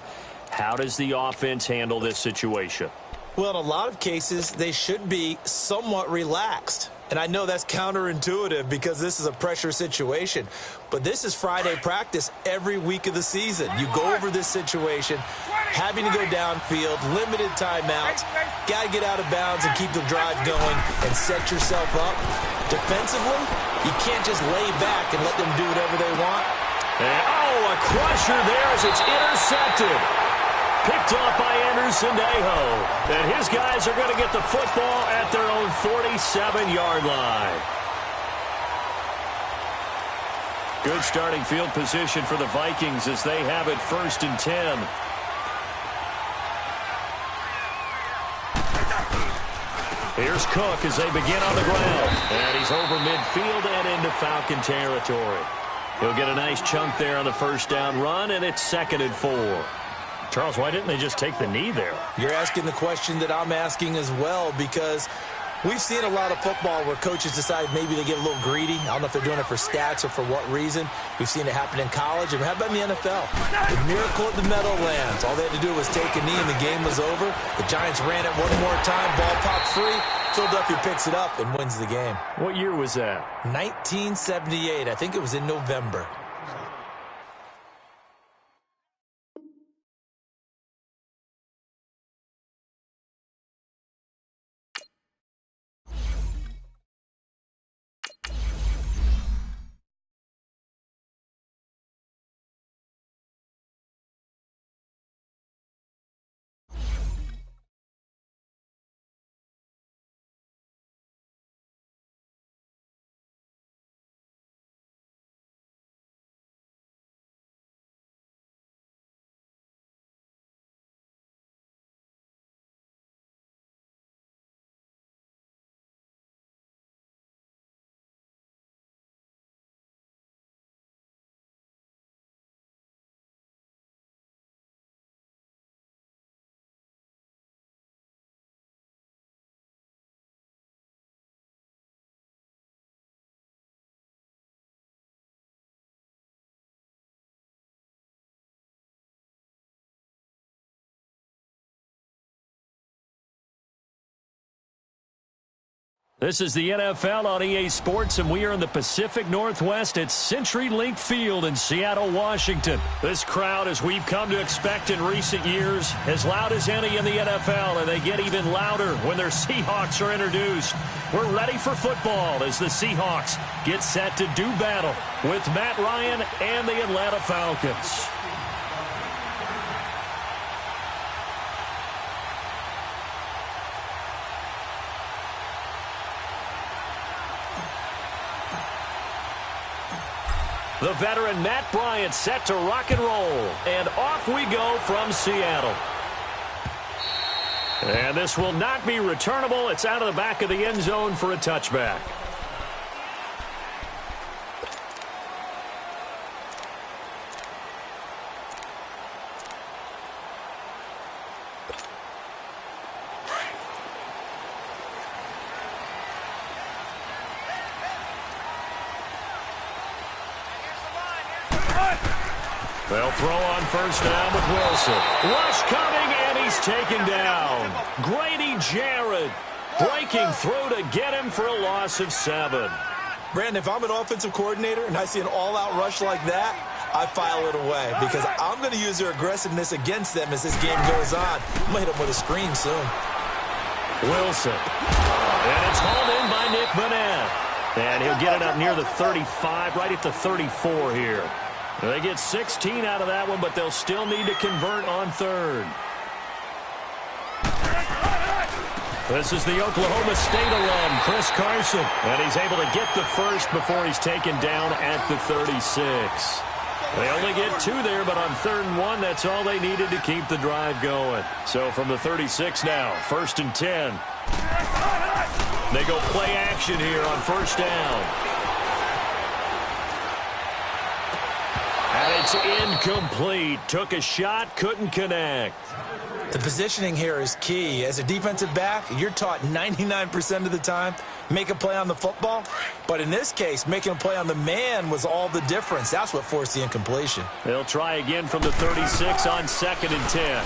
How does the offense handle this situation?
Well, in a lot of cases, they should be somewhat relaxed. And I know that's counterintuitive because this is a pressure situation. But this is Friday practice every week of the season. You go over this situation, having to go downfield, limited timeouts, got to get out of bounds and keep the drive going and set yourself up. Defensively, you can't just lay back and let them do whatever they want.
And, oh, a crusher there as it's intercepted. Picked up by Anderson-Dejo. And his guys are going to get the football at their own 47-yard line. Good starting field position for the Vikings as they have it 1st and 10. Here's Cook as they begin on the ground. And he's over midfield and into Falcon territory. He'll get a nice chunk there on the 1st down run, and it's 2nd and 4. Charles, why didn't they just take the knee there?
You're asking the question that I'm asking as well, because we've seen a lot of football where coaches decide maybe they get a little greedy. I don't know if they're doing it for stats or for what reason. We've seen it happen in college. And how about in the NFL? The miracle at the Meadowlands. All they had to do was take a knee and the game was over. The Giants ran it one more time. Ball popped free. Philadelphia picks it up and wins the game.
What year was that?
1978. I think it was in November.
This is the NFL on EA Sports, and we are in the Pacific Northwest at CenturyLink Field in Seattle, Washington. This crowd, as we've come to expect in recent years, as loud as any in the NFL, and they get even louder when their Seahawks are introduced. We're ready for football as the Seahawks get set to do battle with Matt Ryan and the Atlanta Falcons. The veteran Matt Bryant set to rock and roll. And off we go from Seattle. And this will not be returnable. It's out of the back of the end zone for a touchback. They'll throw on first down with Wilson. Rush coming, and he's taken down. Grady Jarrett breaking through to get him for a loss of 7.
Brandon, if I'm an offensive coordinator and I see an all-out rush like that, I file it away because I'm going to use their aggressiveness against them as this game goes on. I'm going to hit them with a screen soon.
Wilson. And it's hauled in by Nick Vanette. And he'll get it up near the 35, right at the 34 here. They get 16 out of that one, but they'll still need to convert on third. This is the Oklahoma State alum, Chris Carson. And he's able to get the first before he's taken down at the 36. They only get 2 there, but on 3rd and 1, that's all they needed to keep the drive going. So from the 36 now, 1st and 10. They go play action here on first down. And it's incomplete. Took a shot, couldn't connect.
The positioning here is key. As a defensive back, you're taught 99% of the time, make a play on the football. But in this case, making a play on the man was all the difference. That's what forced the incompletion.
They'll try again from the 36 on 2nd and 10.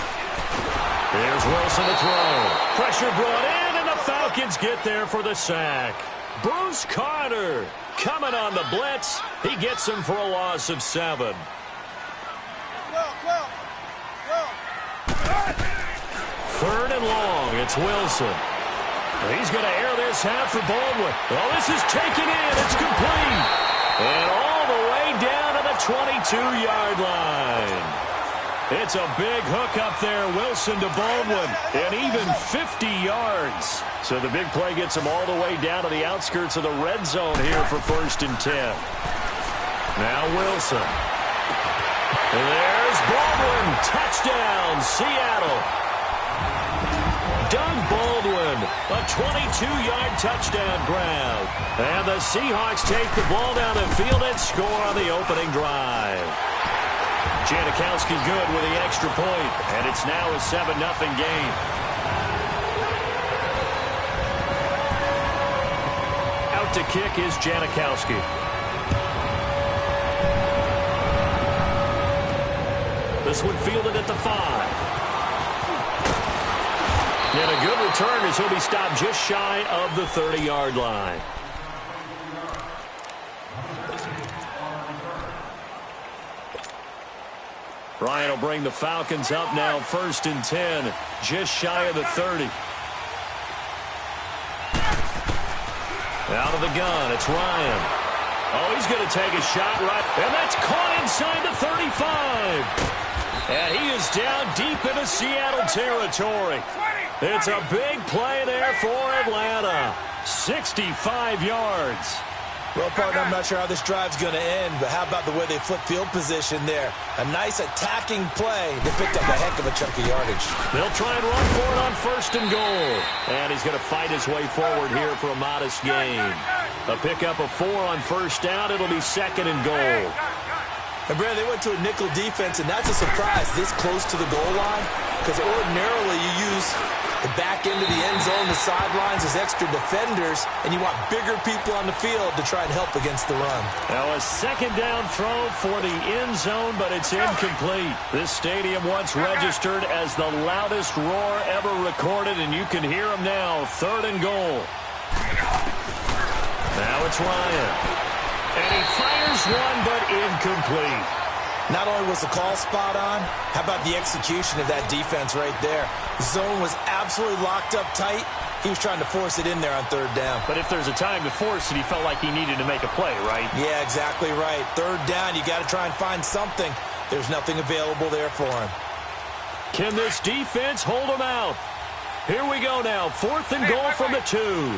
Here's Wilson to throw. Pressure brought in, and the Falcons get there for the sack. Bruce Carter coming on the blitz. He gets him for a loss of 7. Third and long. It's Wilson. He's going to air this out for Baldwin. Well, this is taken in. It's complete. And all the way down to the 22-yard line. It's a big hook up there. Wilson to Baldwin. And even 50 yards. So the big play gets him all the way down to the outskirts of the red zone here for 1st and 10. Now Wilson. There's Baldwin. Touchdown, Seattle. Doug Baldwin, a 22-yard touchdown grab. And the Seahawks take the ball down the field and score on the opening drive. Janikowski good with the extra point, and it's now a 7-0 game. Out to kick is Janikowski. This one fielded at the 5. And a good return as he'll be stopped just shy of the 30-yard line. Ryan will bring the Falcons up now 1st and 10, just shy of the 30. Out of the gun, it's Ryan. Oh, he's going to take a shot right, and that's caught inside the 35. And he is down deep into Seattle territory. It's a big play there for Atlanta. 65 yards.
Well, partner, I'm not sure how this drive's going to end, but how about the way they flip field position there? A nice attacking play that picked up a heck of a chunk of yardage.
They'll try and run for it on 1st and goal. And he's going to fight his way forward here for a modest gain. A pickup of 4 on 1st down. It'll be 2nd and goal.
And, Brad, they went to a nickel defense, and that's a surprise this close to the goal line, because ordinarily you use the back end of the end zone, the sidelines as extra defenders, and you want bigger people on the field to try and help against the run.
Now a 2nd down throw for the end zone, but it's incomplete. This stadium once registered as the loudest roar ever recorded, and you can hear them now. 3rd and goal. Now it's Ryan. And he fires one, but incomplete.
Not only was the call spot on, how about the execution of that defense right there? The zone was absolutely locked up tight. He was trying to force it in there on 3rd down.
But if there's a time to force it, he felt like he needed to make a play, right?
Yeah, exactly right. 3rd down, you got to try and find something. There's nothing available there for him.
Can this defense hold him out? Here we go now. 4th and goal from the 2.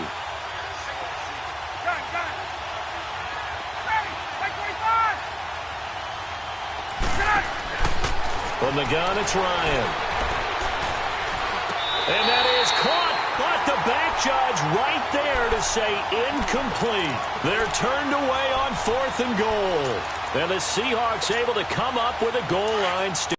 From the gun, it's Ryan. And that is caught, but the back judge right there to say incomplete. They're turned away on 4th and goal. And the Seahawks able to come up with a goal line stand.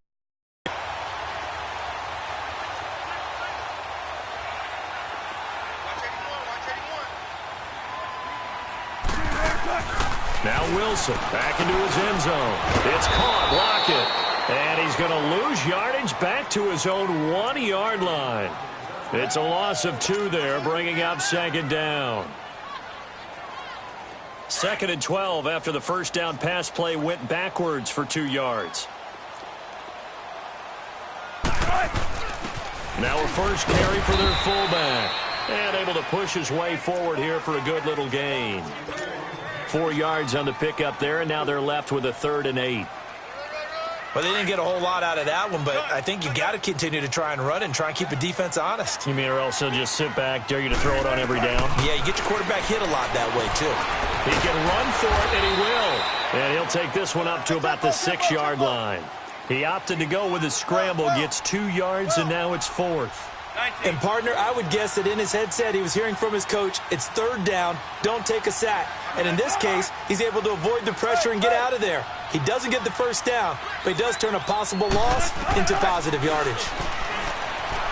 Now Wilson back into his end zone. It's caught, block it. And he's going to lose yardage back to his own 1-yard line. It's a loss of 2 there, bringing up 2nd down. 2nd and 12 after the first down pass play went backwards for 2 yards. Now a first carry for their fullback. And able to push his way forward here for a good little gain. 4 yards on the pickup there, and now they're left with a 3rd and 8.
Well, they didn't get a whole lot out of that one, but I think you got to continue to try and run and try and keep the defense honest.
You mean or else he'll just sit back, dare you to throw it on every down?
Yeah, you get your quarterback hit a lot that way, too.
He can run for it, and he will. And he'll take this one up to about the 6-yard line. He opted to go with a scramble, gets 2 yards, and now it's 4th.
And, partner, I would guess that in his headset he was hearing from his coach, it's 3rd down, don't take a sack. And in this case, he's able to avoid the pressure and get out of there. He doesn't get the first down, but he does turn a possible loss into positive yardage.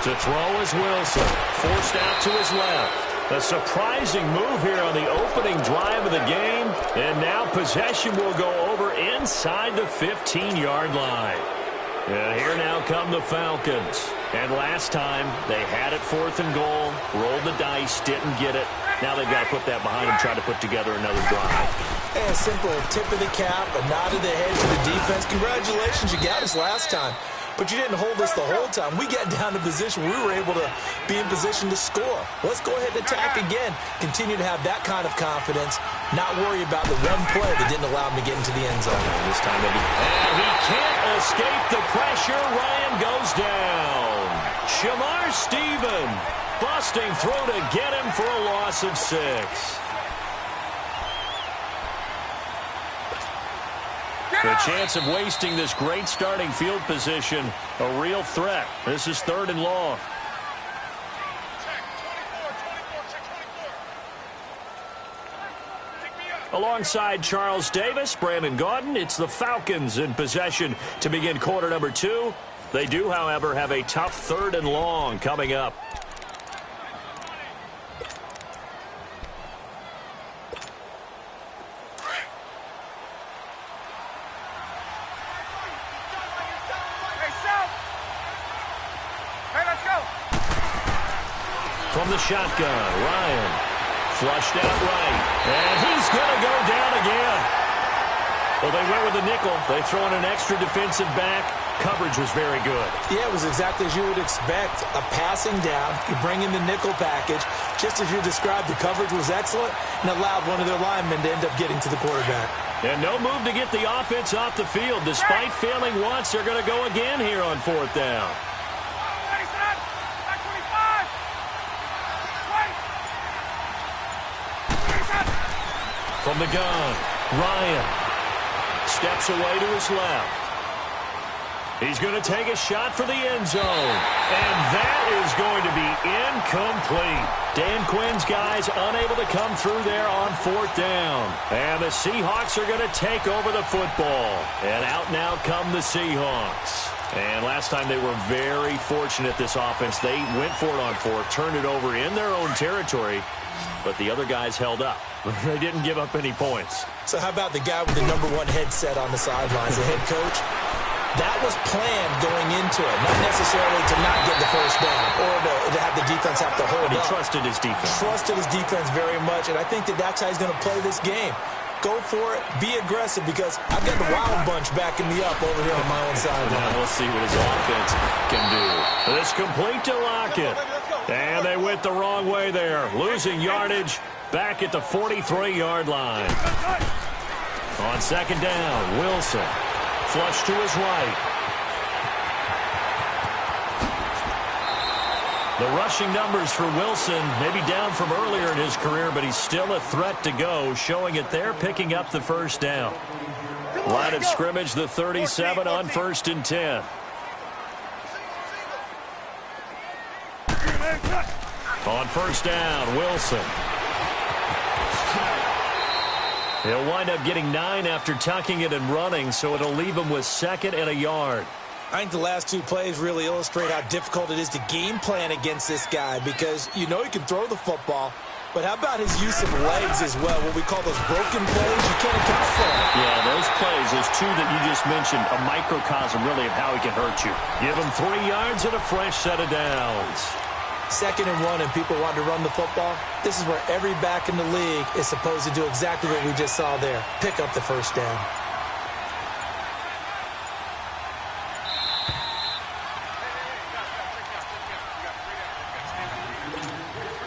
To throw is Wilson, forced out to his left. A surprising move here on the opening drive of the game. And now possession will go over inside the 15-yard line. And here now come the Falcons. And last time, they had it 4th and goal, rolled the dice, didn't get it. Now they've got to put that behind them, try to put together another drive.
And a simple tip of the cap, a nod of the head to the defense. Congratulations, you got us last time. But you didn't hold us the whole time. We got down to position. We were able to be in position to score. Let's go ahead and attack again. Continue to have that kind of confidence. Not worry about the one play that didn't allow him to get into the end zone.
And this time and he can't escape the pressure. Ryan goes down. Shamar Stephen busting through to get him for a loss of 6. The chance of wasting this great starting field position, a real threat. This is 3rd and long. Alongside Charles Davis, Brandon Gaudin, it's the Falcons in possession to begin quarter number 2. They do, however, have a tough 3rd and long coming up. From the shotgun, Ryan flushed out right, and he's going to go down again. Well, they went with the nickel. They throw in an extra defensive back. Coverage was very good.
Yeah, it was exactly as you would expect. A passing down, you bring in the nickel package. Just as you described, the coverage was excellent and allowed one of their linemen to end up getting to the quarterback.
And no move to get the offense off the field. Despite failing once, they're going to go again here on 4th down. From the gun, Ryan steps away to his left. He's going to take a shot for the end zone. And that is going to be incomplete. Dan Quinn's guys unable to come through there on 4th down. And the Seahawks are going to take over the football. And out now come the Seahawks. And last time they were very fortunate, this offense. They went for it on 4th, turned it over in their own territory. But the other guys held up. They didn't give up any points.
So how about the guy with the #1 headset on the sidelines, the head coach? That was planned going into it, not necessarily to not get the first down or to have the defense have to hold up.
He trusted his defense.
Trusted his defense very much, and I think that that's how he's going to play this game. Go for it. Be aggressive, because I've got the Wild Bunch backing me up over here on my own sideline.
Now we'll see what his offense can do. It's complete to Lockett. And they went the wrong way there. Losing yardage back at the 43-yard line. On 2nd down, Wilson. Flush to his right. The rushing numbers for Wilson maybe down from earlier in his career, but he's still a threat to go, showing it there, picking up the first down. Line of scrimmage, the 37 on 1st and 10. On first down, Wilson. He'll wind up getting 9 after tucking it and running, so it'll leave him with 2nd and a yard.
I think the last 2 plays really illustrate how difficult it is to game plan against this guy because you know he can throw the football, but how about his use of legs as well, what we call those broken plays you can't account for?
Yeah, those plays, those 2 that you just mentioned, a microcosm really of how he can hurt you. Give him 3 yards and a fresh set of downs.
2nd and 1 and people want to run the football. This is where every back in the league is supposed to do exactly what we just saw there. Pick up the first down.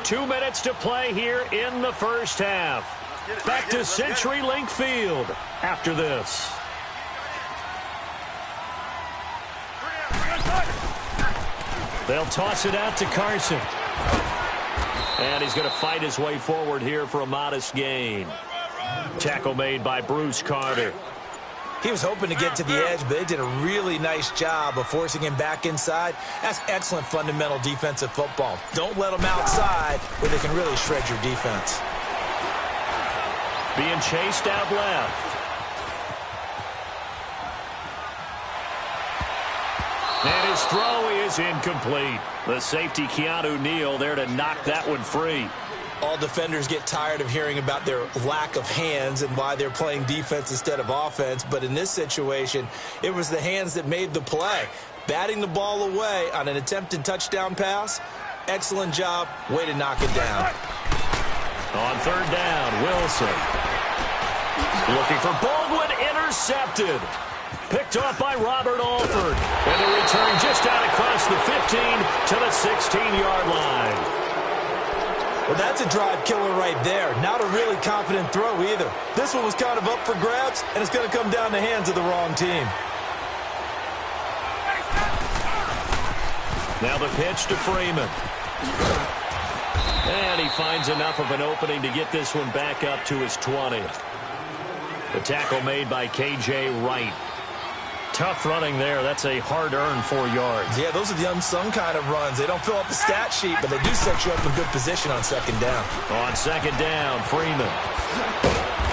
Two minutes to play here in the first half. Back to CenturyLink Field after this. They'll toss it out to Carson. And he's going to fight his way forward here for a modest gain. Tackle made by Bruce Carter.
He was hoping to get to the edge, but they did a really nice job of forcing him back inside. That's excellent fundamental defensive football. Don't let them outside where they can really shred your defense.
Being chased out left. And his throw is incomplete. The safety, Keanu Neal, there to knock that one free.
All defenders get tired of hearing about their lack of hands and why they're playing defense instead of offense. But in this situation, it was the hands that made the play. Batting the ball away on an attempted touchdown pass. Excellent job. Way to knock it down.
On third down, Wilson. Looking for Baldwin, intercepted. Picked off by Robert Alford. And the return just out across the 15 to the 16-yard line.
Well, that's a drive killer right there. Not a really confident throw either. This one was kind of up for grabs, and it's going to come down the hands of the wrong team.
Now the pitch to Freeman. And he finds enough of an opening to get this one back up to his 20. The tackle made by K.J. Wright. Tough running there. That's a hard-earned 4 yards.
Yeah, those are the unsung kind of runs. They don't fill up the stat sheet, but they do set you up in good position on second down.
On second down, Freeman.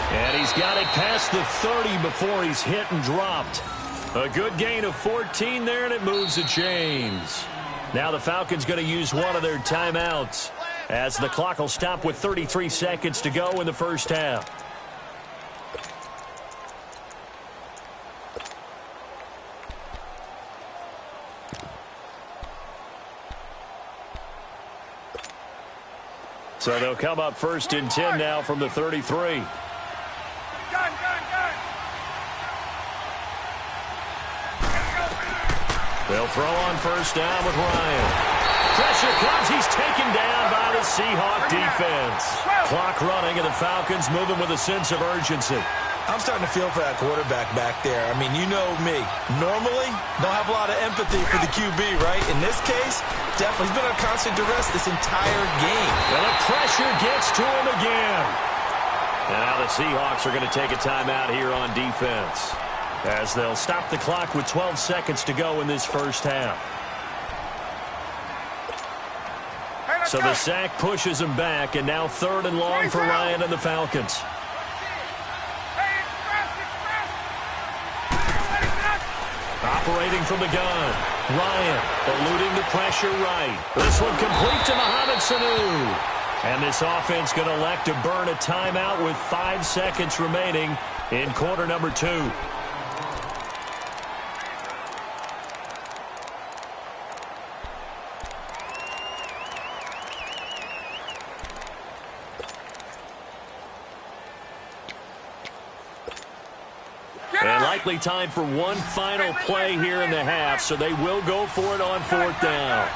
And he's got it past the 30 before he's hit and dropped. A good gain of 14 there, and it moves the chains. Now the Falcons going to use one of their timeouts as the clock will stop with 33 seconds to go in the first half. So they'll come up first and 10 now from the 33. They'll throw on first down with Ryan. Pressure comes. He's taken down by the Seahawk defense. Clock running, and the Falcons moving with a sense of urgency.
I'm starting to feel for that quarterback back there. I mean, you know me. Normally, don't have a lot of empathy for the QB, right? In this case, definitely he's been on constant duress this entire game.
And the pressure gets to him again. And now the Seahawks are going to take a timeout here on defense as they'll stop the clock with 12 seconds to go in this first half. So the sack pushes him back, and now 3rd and long for Ryan and the Falcons. Operating from the gun. Ryan eluding the pressure right. This one complete to Mohamed Sanu. And this offense going to elect to burn a timeout with 5 seconds remaining in quarter number 2. And likely time for one final play here in the half, so they will go for it on 4th down.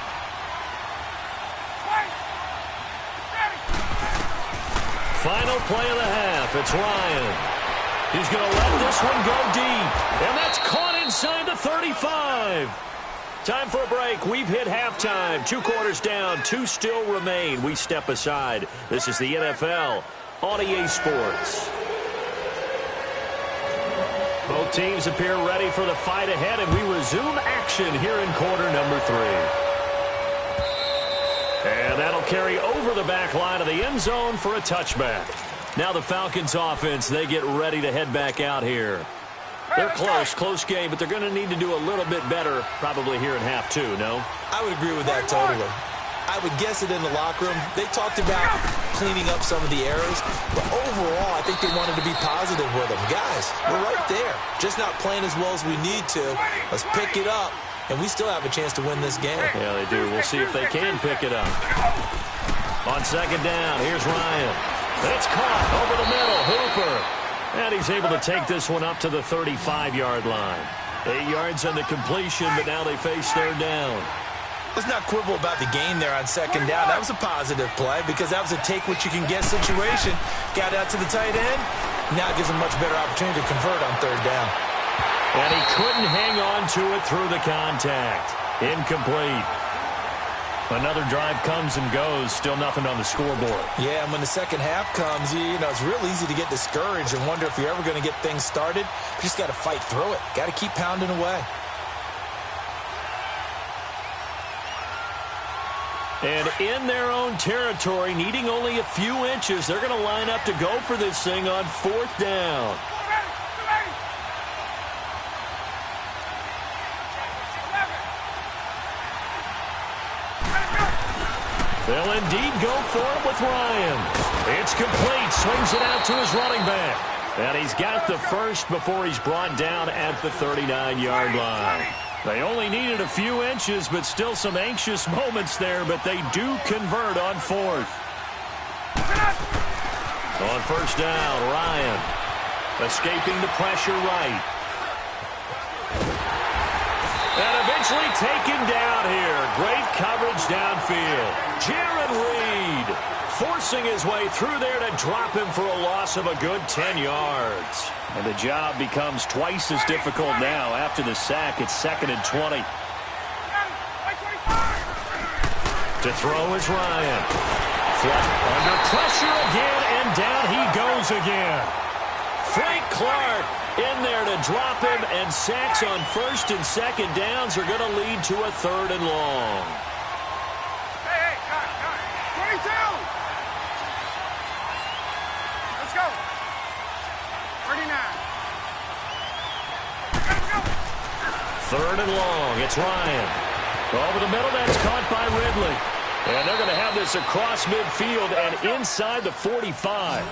Final play of the half. It's Ryan. He's going to let this one go deep. And that's caught inside the 35. Time for a break. We've hit halftime. 2 quarters down. 2 still remain. We step aside. This is the NFL on EA Sports. Both teams appear ready for the fight ahead, and we resume action here in quarter number 3. carry over the back line of the end zone for a touchback. Now the Falcons offense, they get ready to head back out here. They're close game, but they're going to need to do a little bit better probably here in half two, no?
I would agree with that totally. I would guess it in the locker room. They talked about cleaning up some of the errors, but overall, I think they wanted to be positive with them. Guys, we're right there. Just not playing as well as we need to. Let's pick it up, and we still have a chance to win this game.
Yeah, they do. We'll see if they can pick it up. On second down, here's Ryan. It's caught over the middle. Hooper. And he's able to take this one up to the 35-yard line. 8 yards on the completion, but now they face third down.
Let's not quibble about the gain there on second down. That was a positive play because that was a take-what-you-can-get situation. Got out to the tight end. Now it gives him a much better opportunity to convert on third down.
And he couldn't hang on to it through the contact. Incomplete. Another drive comes and goes. Still nothing on the scoreboard.
Yeah, and when the second half comes, you know, it's real easy to get discouraged and wonder if you're ever going to get things started. You just got to fight through it. Got to keep pounding away.
And in their own territory, needing only a few inches, they're going to line up to go for this thing on fourth down. They'll indeed go for it with Ryan. It's complete. Swings it out to his running back. And he's got the first before he's brought down at the 39-yard line. They only needed a few inches, but still some anxious moments there, but they do convert on fourth. On first down, Ryan escaping the pressure right. And eventually taken down here. Great coverage downfield. Jared Reed forcing his way through there to drop him for a loss of a good 10 yards. And the job becomes twice as difficult now. After the sack, it's 2nd and 20. To throw is Ryan. Flat under pressure again, and down he goes again. Frank Clark in there to drop him, and sacks on first and second downs are going to lead to a third and long.
Hey, 22! Let's go. 39. Let's go.
Third and long. It's Ryan. Over the middle, that's caught by Ridley. And they're going to have this across midfield and inside the 45.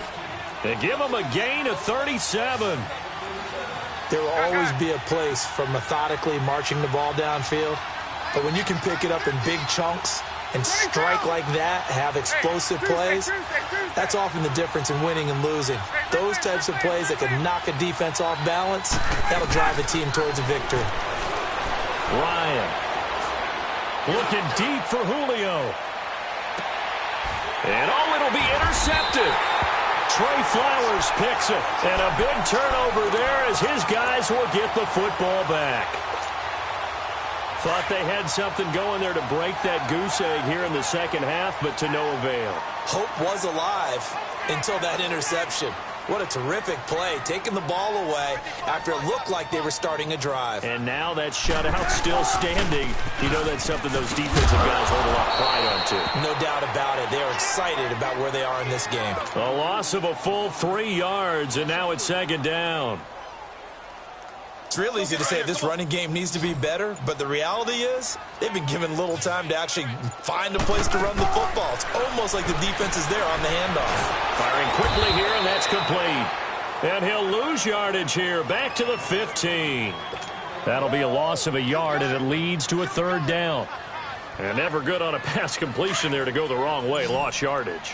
They give them a gain of 37.
There will always be a place for methodically marching the ball downfield. But when you can pick it up in big chunks and strike like that, have explosive plays, that's often the difference in winning and losing. Those types of plays that can knock a defense off balance, that'll drive a team towards a victory.
Ryan looking deep for Julio. And it'll be intercepted. Trey Flowers picks it, and a big turnover there as his guys will get the football back. Thought they had something going there to break that goose egg here in the second half, but to no avail.
Hope was alive until that interception. What a terrific play, taking the ball away after it looked like they were starting a drive.
And now that shutout still standing. You know that's something those defensive guys hold a lot of pride on, too.
No doubt about it. They are excited about where they are in this game.
A loss of a full 3 yards, and now it's second down.
It's real easy to say this running game needs to be better, but the reality is they've been given little time to actually find a place to run the football. It's almost like the defense is there on the handoff.
Firing quickly here, and that's complete. And he'll lose yardage here, back to the 15. That'll be a loss of a yard, and it leads to a third down. And never good on a pass completion there to go the wrong way, lost yardage.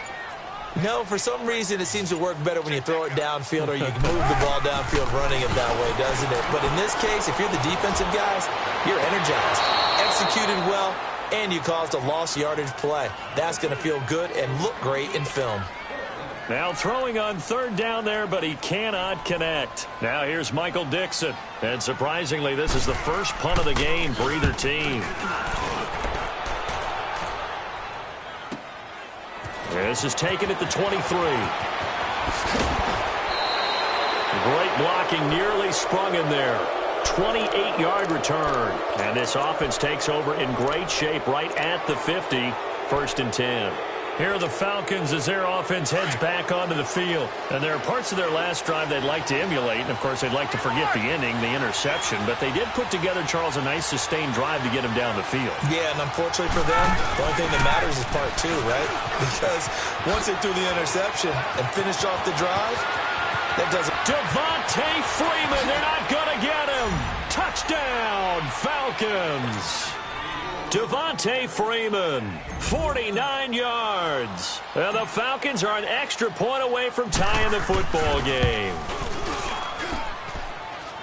No, for some reason it seems to work better when you throw it downfield or you can move the ball downfield running it that way, doesn't it? But in this case, if you're the defensive guys, you're energized, executed well, and you caused a lost yardage play. That's going to feel good and look great in film.
Now throwing on third down there, but he cannot connect. Now here's Michael Dixon. And surprisingly, this is the first punt of the game for either team. This is taken at the 23. Great blocking, nearly sprung in there. 28-yard return. And this offense takes over in great shape right at the 50. 1st and 10. Here are the Falcons as their offense heads back onto the field. And there are parts of their last drive they'd like to emulate. And, of course, they'd like to forget the ending, the interception. But they did put together, Charles, a nice sustained drive to get him down the field.
Yeah, and unfortunately for them, the only thing that matters is part 2, right? Because once they threw the interception and finished off the drive, that doesn't...
Devontae Freeman, they're not going to get him. Touchdown, Falcons. Devontae Freeman, 49 yards. And the Falcons are an extra point away from tying the football game.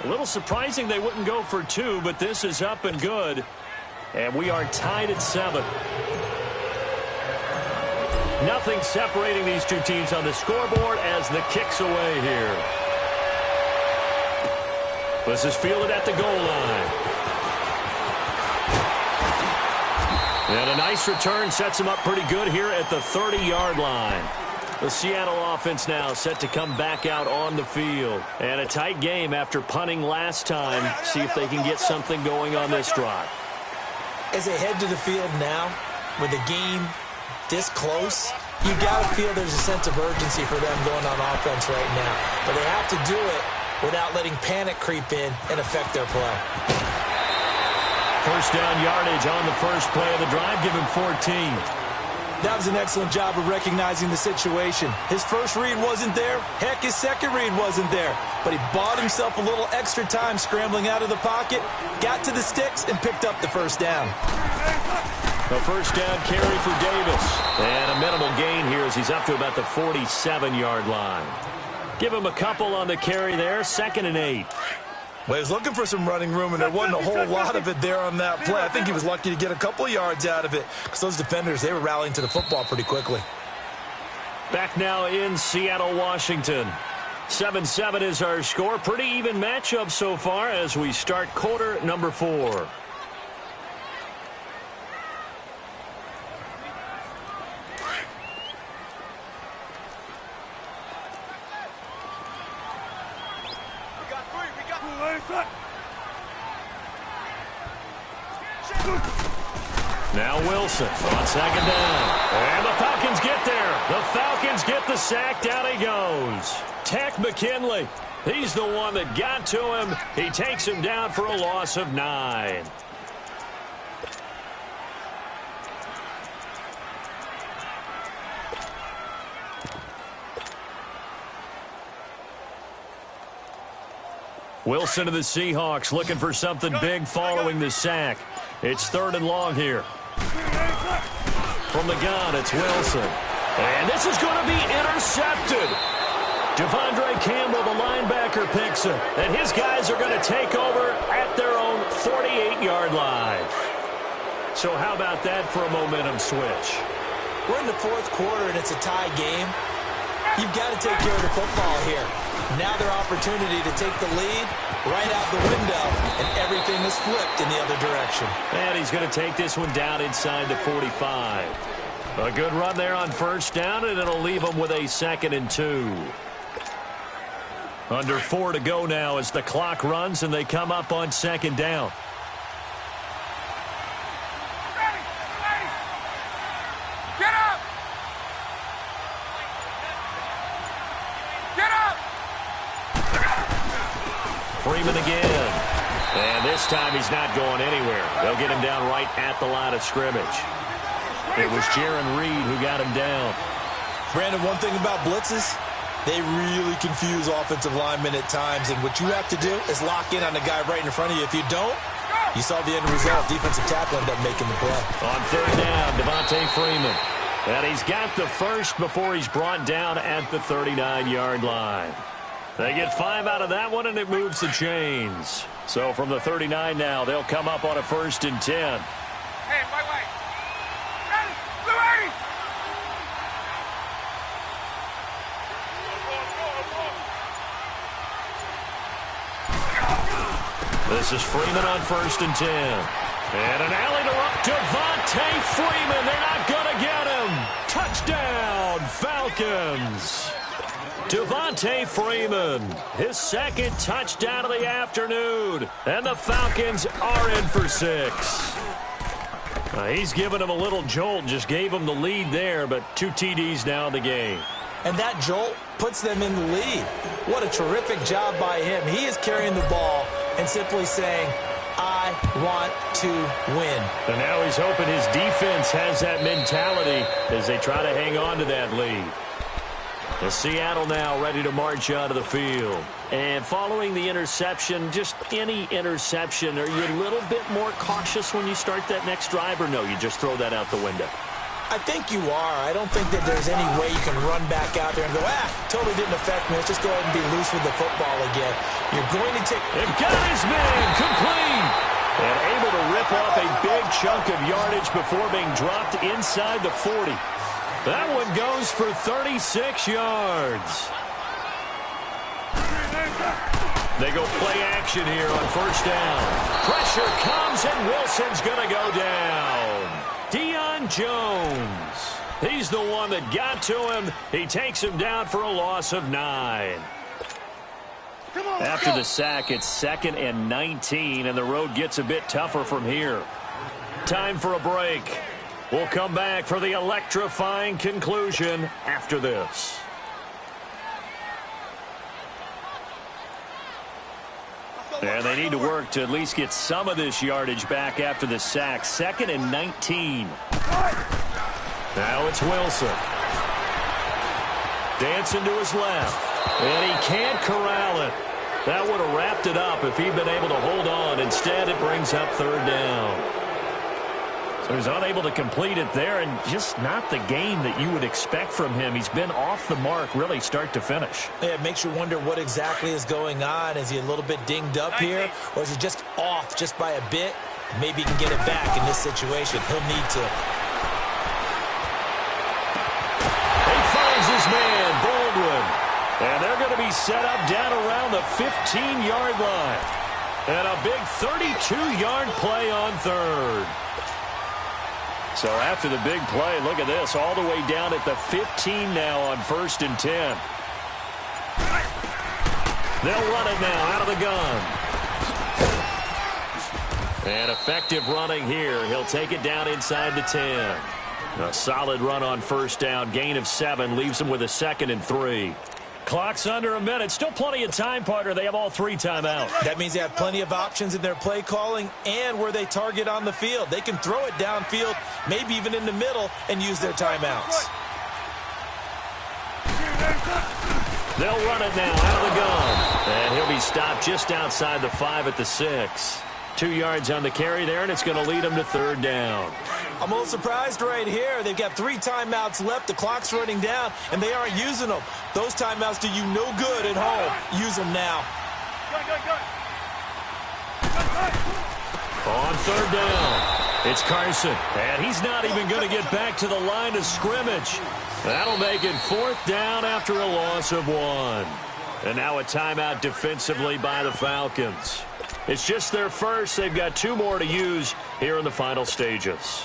A little surprising they wouldn't go for 2, but this is up and good. And we are tied at 7. Nothing separating these two teams on the scoreboard as the kick's away here. This is fielded at the goal line. And a nice return sets him up pretty good here at the 30-yard line. The Seattle offense now set to come back out on the field. And a tight game after punting last time. See if they can get something going on this drive.
As they head to the field now, with the game this close, you got to feel there's a sense of urgency for them going on offense right now. But they have to do it without letting panic creep in and affect their play.
First down yardage on the first play of the drive. Give him 14.
That was an excellent job of recognizing the situation. His first read wasn't there. Heck, his second read wasn't there. But he bought himself a little extra time scrambling out of the pocket, got to the sticks, and picked up the first down.
A first down carry for Davis. And a minimal gain here as he's up to about the 47-yard line. Give him a couple on the carry there. 2nd and 8.
Well, he was looking for some running room, and there wasn't a whole lot of it there on that play. I think he was lucky to get a couple of yards out of it because those defenders, they were rallying to the football pretty quickly.
Back now in Seattle, Washington. 7-7 is our score. Pretty even matchup so far as we start quarter number 4. Now Wilson on 2nd down. And the Falcons get there. The Falcons get the sack. Down he goes. Tech McKinley. He's the one that got to him. He takes him down for a loss of 9. Wilson of the Seahawks looking for something big following the sack. It's 3rd and long here. From the gun, it's Wilson. And this is going to be intercepted. Devondre Campbell, the linebacker, picks it. And his guys are going to take over at their own 48-yard line. So how about that for a momentum switch?
We're in the 4th quarter, and it's a tie game. You've got to take care of the football here. Now their opportunity to take the lead right out the window, and everything is flipped in the other direction.
And he's going to take this one down inside the 45. A good run there on first down, and it'll leave them with a 2nd and 2. Under 4 to go now as the clock runs, and they come up on 2nd down. Freeman again. And this time he's not going anywhere. They'll get him down right at the line of scrimmage. It was Jaron Reed who got him down.
Brandon, one thing about blitzes, they really confuse offensive linemen at times. And what you have to do is lock in on the guy right in front of you. If you don't, you saw the end result. Defensive tackle ended up making the play.
On 3rd down, Devontae Freeman. And he's got the first before he's brought down at the 39-yard line. They get 5 out of that one, and it moves the chains. So from the 39 now, they'll come up on a 1st and 10.
Hey, wait. Ready,
This is Freeman on 1st and 10. And an alley to Devontae Freeman. They're not going to get him. Touchdown, Falcons. Devontae Freeman, his 2nd touchdown of the afternoon. And the Falcons are in for 6. He's given him a little jolt, just gave him the lead there, but 2 TDs now in the game.
And that jolt puts them in the lead. What a terrific job by him. He is carrying the ball and simply saying, I want to win.
And now he's hoping his defense has that mentality as they try to hang on to that lead. The Seattle now ready to march out of the field. And following the interception, just any interception, are you a little bit more cautious when you start that next drive, or no, you just throw that out the window?
I think you are. I don't think that there's any way you can run back out there and go, totally didn't affect me. Let's just go ahead and be loose with the football again. You're going to take...
They've got his man complete. And able to rip off a big chunk of yardage before being dropped inside the 40. That one goes for 36 yards. They go play action here on first down. Pressure comes, and Wilson's going to go down. Deion Jones. He's the one that got to him. He takes him down for a loss of 9. After the sack, it's 2nd and 19, and the road gets a bit tougher from here. Time for a break. We'll come back for the electrifying conclusion after this. And they need to work to at least get some of this yardage back after the sack. 2nd and 19. Now it's Wilson. Dancing to his left. And he can't corral it. That would have wrapped it up if he'd been able to hold on. Instead, it brings up 3rd down. So he's unable to complete it there, and just not the game that you would expect from him. He's been off the mark, really, start to finish.
Yeah, it makes you wonder what exactly is going on. Is he a little bit dinged up here, or is he just off just by a bit? Maybe he can get it back in this situation. He'll need to.
He finds his man, Baldwin. And they're going to be set up down around the 15-yard line. And a big 32-yard play on 3rd. So after the big play, look at this, all the way down at the 15 now on 1st and 10. They'll run it now out of the gun. And effective running here. He'll take it down inside the 10. A solid run on 1st down. Gain of 7 leaves him with a 2nd and 3. Clock's under a minute. Still plenty of time, partner. They have all 3 timeouts.
That means they have plenty of options in their play calling and where they target on the field. They can throw it downfield, maybe even in the middle, and use their timeouts.
They'll run it now out of the gun. And he'll be stopped just outside the 5 at the 6. 2 yards on the carry there, and it's going to lead them to 3rd down.
I'm a little surprised right here. They've got 3 timeouts left. The clock's running down, and they aren't using them. Those timeouts do you no good at home. Use them now.
On 3rd down, it's Carson. And he's not even going to get back to the line of scrimmage. That'll make it 4th down after a loss of 1. And now a timeout defensively by the Falcons. It's just their first. They've got 2 more to use here in the final stages.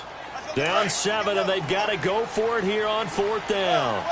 Down 7, and they've got to go for it here on 4th down.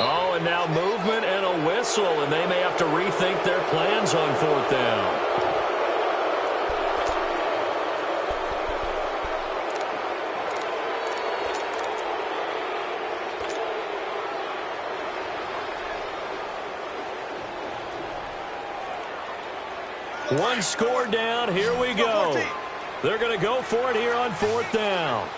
Oh, and now movement and a whistle, and they may have to rethink their plans on 4th down. One score down. Here we go. They're going to go for it here on 4th down.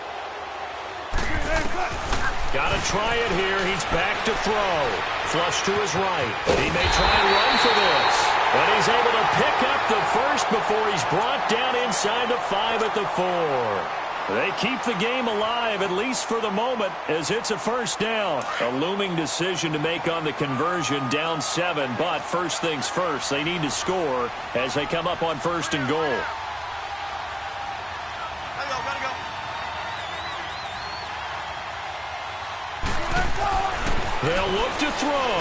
Got to try it here. He's back to throw. Flush to his right. He may try and run for this. But he's able to pick up the first before he's brought down inside the 5 at the 4. They keep the game alive, at least for the moment, as it's a 1st down. A looming decision to make on the conversion, down 7. But first things first, they need to score as they come up on 1st and goal. They'll look to throw.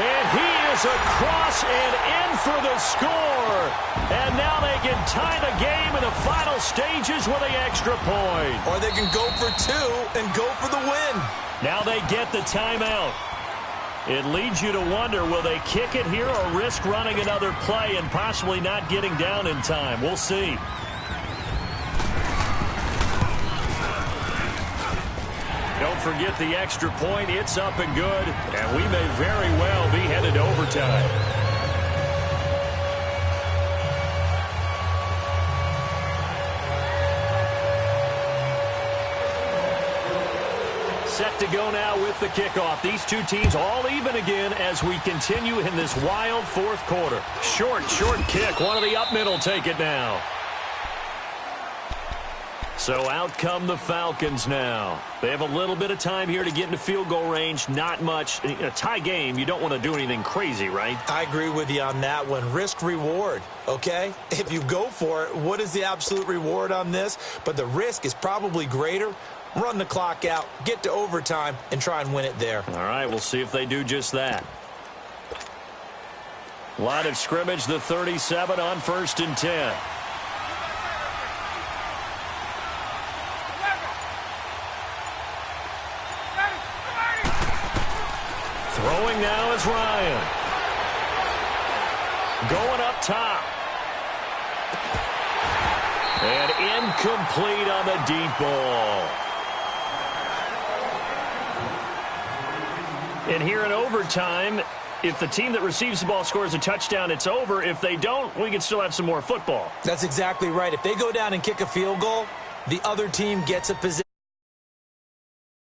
And he goes across and in for the score. And now they can tie the game in the final stages with an extra point.
Or they can go for two and go for the win.
Now they get the timeout. It leads you to wonder, will they kick it here or risk running another play and possibly not getting down in time? We'll see. Don't forget the extra point. It's up and good, and we may very well be headed to overtime. Set to go now with the kickoff. These two teams all even again as we continue in this wild fourth quarter. Short kick. One of the up middle take it now. So out come the Falcons now. They have a little bit of time here to get into field goal range. Not much. In a tie game, you don't want to do anything crazy, right?
I agree with you on that one. Risk-reward, okay? If you go for it, what is the absolute reward on this? But the risk is probably greater. Run the clock out, get to overtime, and try and win it there.
All right, we'll see if they do just that. Line of scrimmage, the 37 on 1st and 10. Throwing now is Ryan. Going up top. And incomplete on the deep ball. And here in overtime, if the team that receives the ball scores a touchdown, it's over. If they don't, we can still have some more football.
That's exactly right. If they go down and kick a field goal, the other team gets a position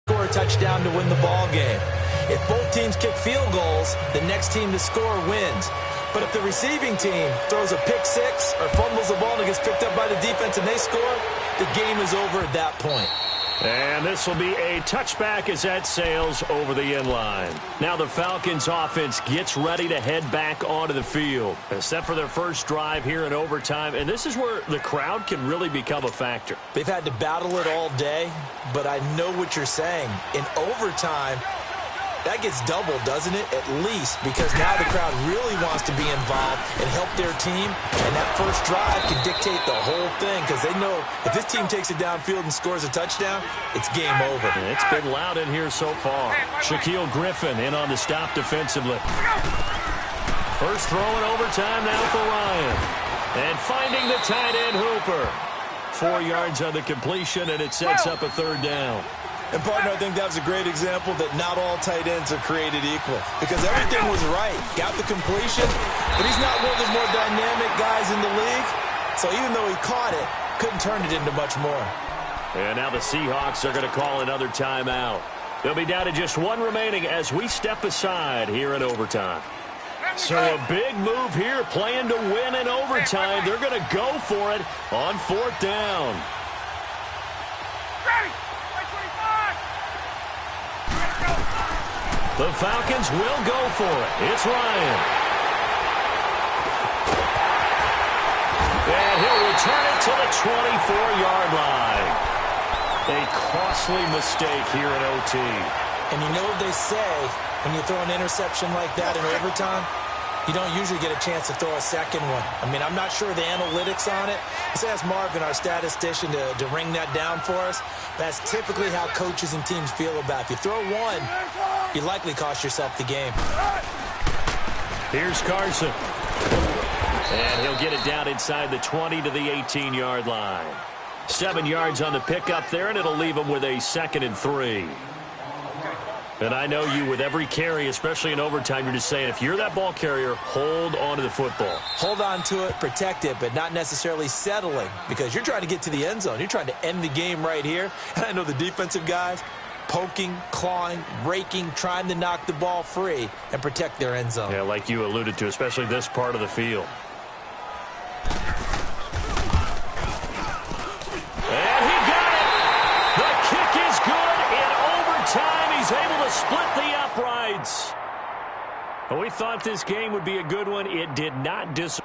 to score a touchdown to win the ball game. If both teams kick field goals, the next team to score wins. But if the receiving team throws a pick six or fumbles the ball and it gets picked up by the defense and they score, the game is over at that point.
And this will be a touchback as that sails over the end line. Now the Falcons offense gets ready to head back onto the field. Set for their first drive here in overtime. And this is where the crowd can really become a factor.
They've had to battle it all day, but I know what you're saying. In overtime, that gets doubled, doesn't it? At least, because now the crowd really wants to be involved and help their team, and that first drive can dictate the whole thing because they know if this team takes it downfield and scores a touchdown, it's game over.
And it's been loud in here so far. Shaquille Griffin in on the stop defensively. First throw in overtime now for Ryan. And finding the tight end Hooper. 4 yards on the completion, and it sets up a third down.
And, partner, I think that was a great example that not all tight ends are created equal. Because everything was right. Got the completion, but he's not one of the more dynamic guys in the league. So even though he caught it, couldn't turn it into much more.
And now the Seahawks are going to call another timeout. They'll be down to just one remaining as we step aside here in overtime. So a big move here, playing to win in overtime. They're going to go for it on 4th down. The Falcons will go for it. It's Ryan. And he'll return it to the 24-yard line. A costly mistake here in OT.
And you know what they say, when you throw an interception like that in overtime, you don't usually get a chance to throw a second one. I mean, I'm not sure the analytics on it. Let's ask Marvin, our statistician, to ring that down for us. That's typically how coaches and teams feel about it. If you throw one, you likely cost yourself the game.
Here's Carson. And he'll get it down inside the 20 to the 18-yard line. 7 yards on the pickup there, and it'll leave him with a 2nd and 3. And I know you, with every carry, especially in overtime, you're just saying, if you're that ball carrier, hold on to the football.
Hold on to it, protect it, but not necessarily settling, because you're trying to get to the end zone. You're trying to end the game right here. And I know the defensive guys, poking, clawing, raking, trying to knock the ball free and protect their end zone.
Yeah, like you alluded to, especially this part of the field. And he got it! The kick is good in overtime. He's able to split the uprights. We thought this game would be a good one. It did not disappoint.